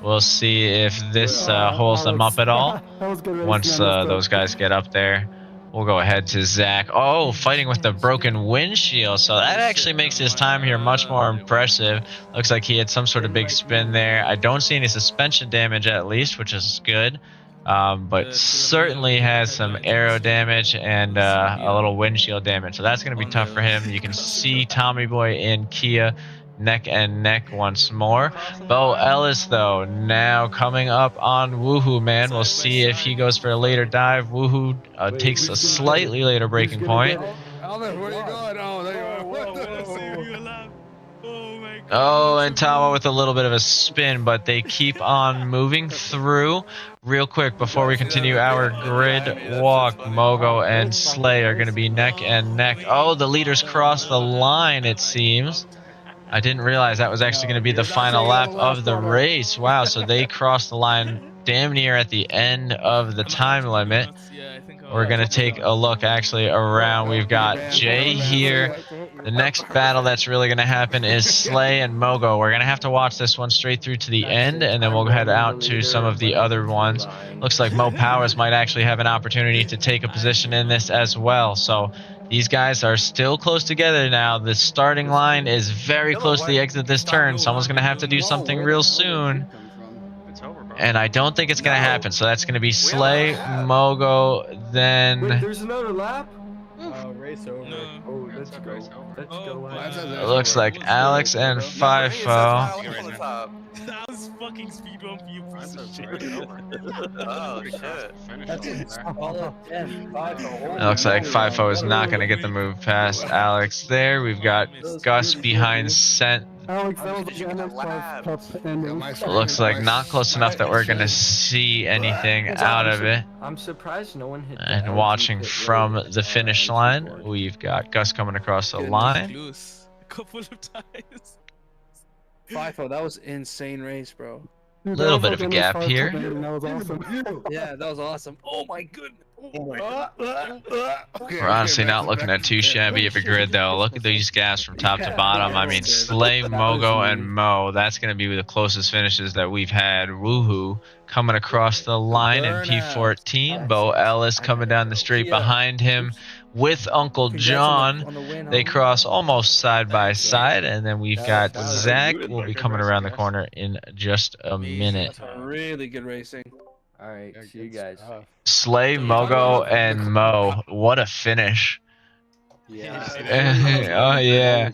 We'll see if this holds them up at all. Once those guys get up there, we'll go ahead to Zach. Oh, fighting with the broken windshield. So that actually makes his time here much more impressive. Looks like he had some sort of big spin there. I don't see any suspension damage at least, which is good. But certainly has some aero damage and a little windshield damage. So that's going to be tough for him. You can see Tommy Boy and Kia neck and neck once more. Bo Ellis, though, now coming up on Woohoo, man. We'll see if he goes for a later dive. Woohoo takes a slightly later breaking point. Alvin, where are you going? Oh, there you are. What the? Oh, and Tawa with a little bit of a spin, but they keep on moving through. Real quick, before we continue our grid walk, Mogo and Slay are going to be neck and neck. Oh, the leaders cross the line, it seems. I didn't realize that was actually going to be the final lap of the race. Wow, so they crossed the line damn near at the end of the time limit. We're going to take a look actually around. We've got Jay here. The next battle that's really going to happen is Slay and Mogo. We're going to have to watch this one straight through to the end, and then we'll head out to some of the other ones. Looks like Mo Powers might actually have an opportunity to take a position in this as well. So these guys are still close together now. The starting line is very close to the exit of this turn. Someone's going to have to do something real soon. It's over, bro. And I don't think it's going to happen. So that's going to be Slay, Mogo, then... Wait, there's another lap? Race over. No. Oh, let's go. Let's go. It looks like Alex and FIFO. That was fucking speedrun for you piece of shit. Oh shit. It looks like FIFO is not going to get the move past Alex there. We've got Gus behind Scent. Alex, that was the MX5 Cup ending. Looks like not close enough that we're going to see anything out of it. I'm surprised no one hit the And LG watching pit from road. the finish line, we've got Gus coming across the line. Loose. A couple of times. FIFO, that was insane race, bro. Dude, Little that bit was of a like gap MX5 here. Cup ending, that was awesome. Yeah, that was awesome. Oh my goodness. We're honestly not looking at too shabby of a grid, though. Look at these gaps from top to bottom. I mean, Slay, Mogo, and Mo. That's going to be the closest finishes that we've had. Woohoo coming across the line in P14. Bo Ellis coming down the street behind him with Uncle John. They cross almost side by side. And then we've got Zach. Will be coming around the corner in just a minute. Really good racing. All right, see you guys. Slay, Mogo, and Mo. What a finish. Yeah. Oh, yeah.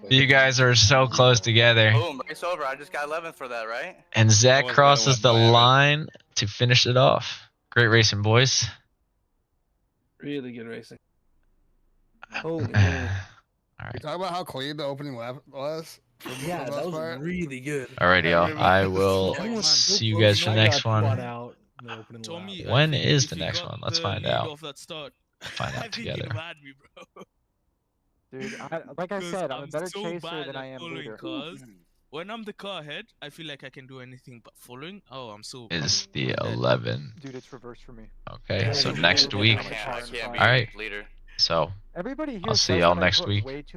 You guys are so close together. Boom, race over. I just got 11th for that, right? And Zach crosses the line to finish it off. Great racing, boys. Really good racing. Holy All right. Talk about how clean the opening lap was. Yeah, that was really good. Alrighty, y'all. I will see you guys for the next one. When is the next one? Let's find out. Find out together. Dude, like I said, I'm a better chaser than I am leader. When I'm the car ahead, I feel like I can do anything but following. Oh, I'm so. Is the 11. Dude, it's reversed for me. Okay, so next week. I can't be All right. leader. So Everybody here I'll see says y'all that I next put week. way too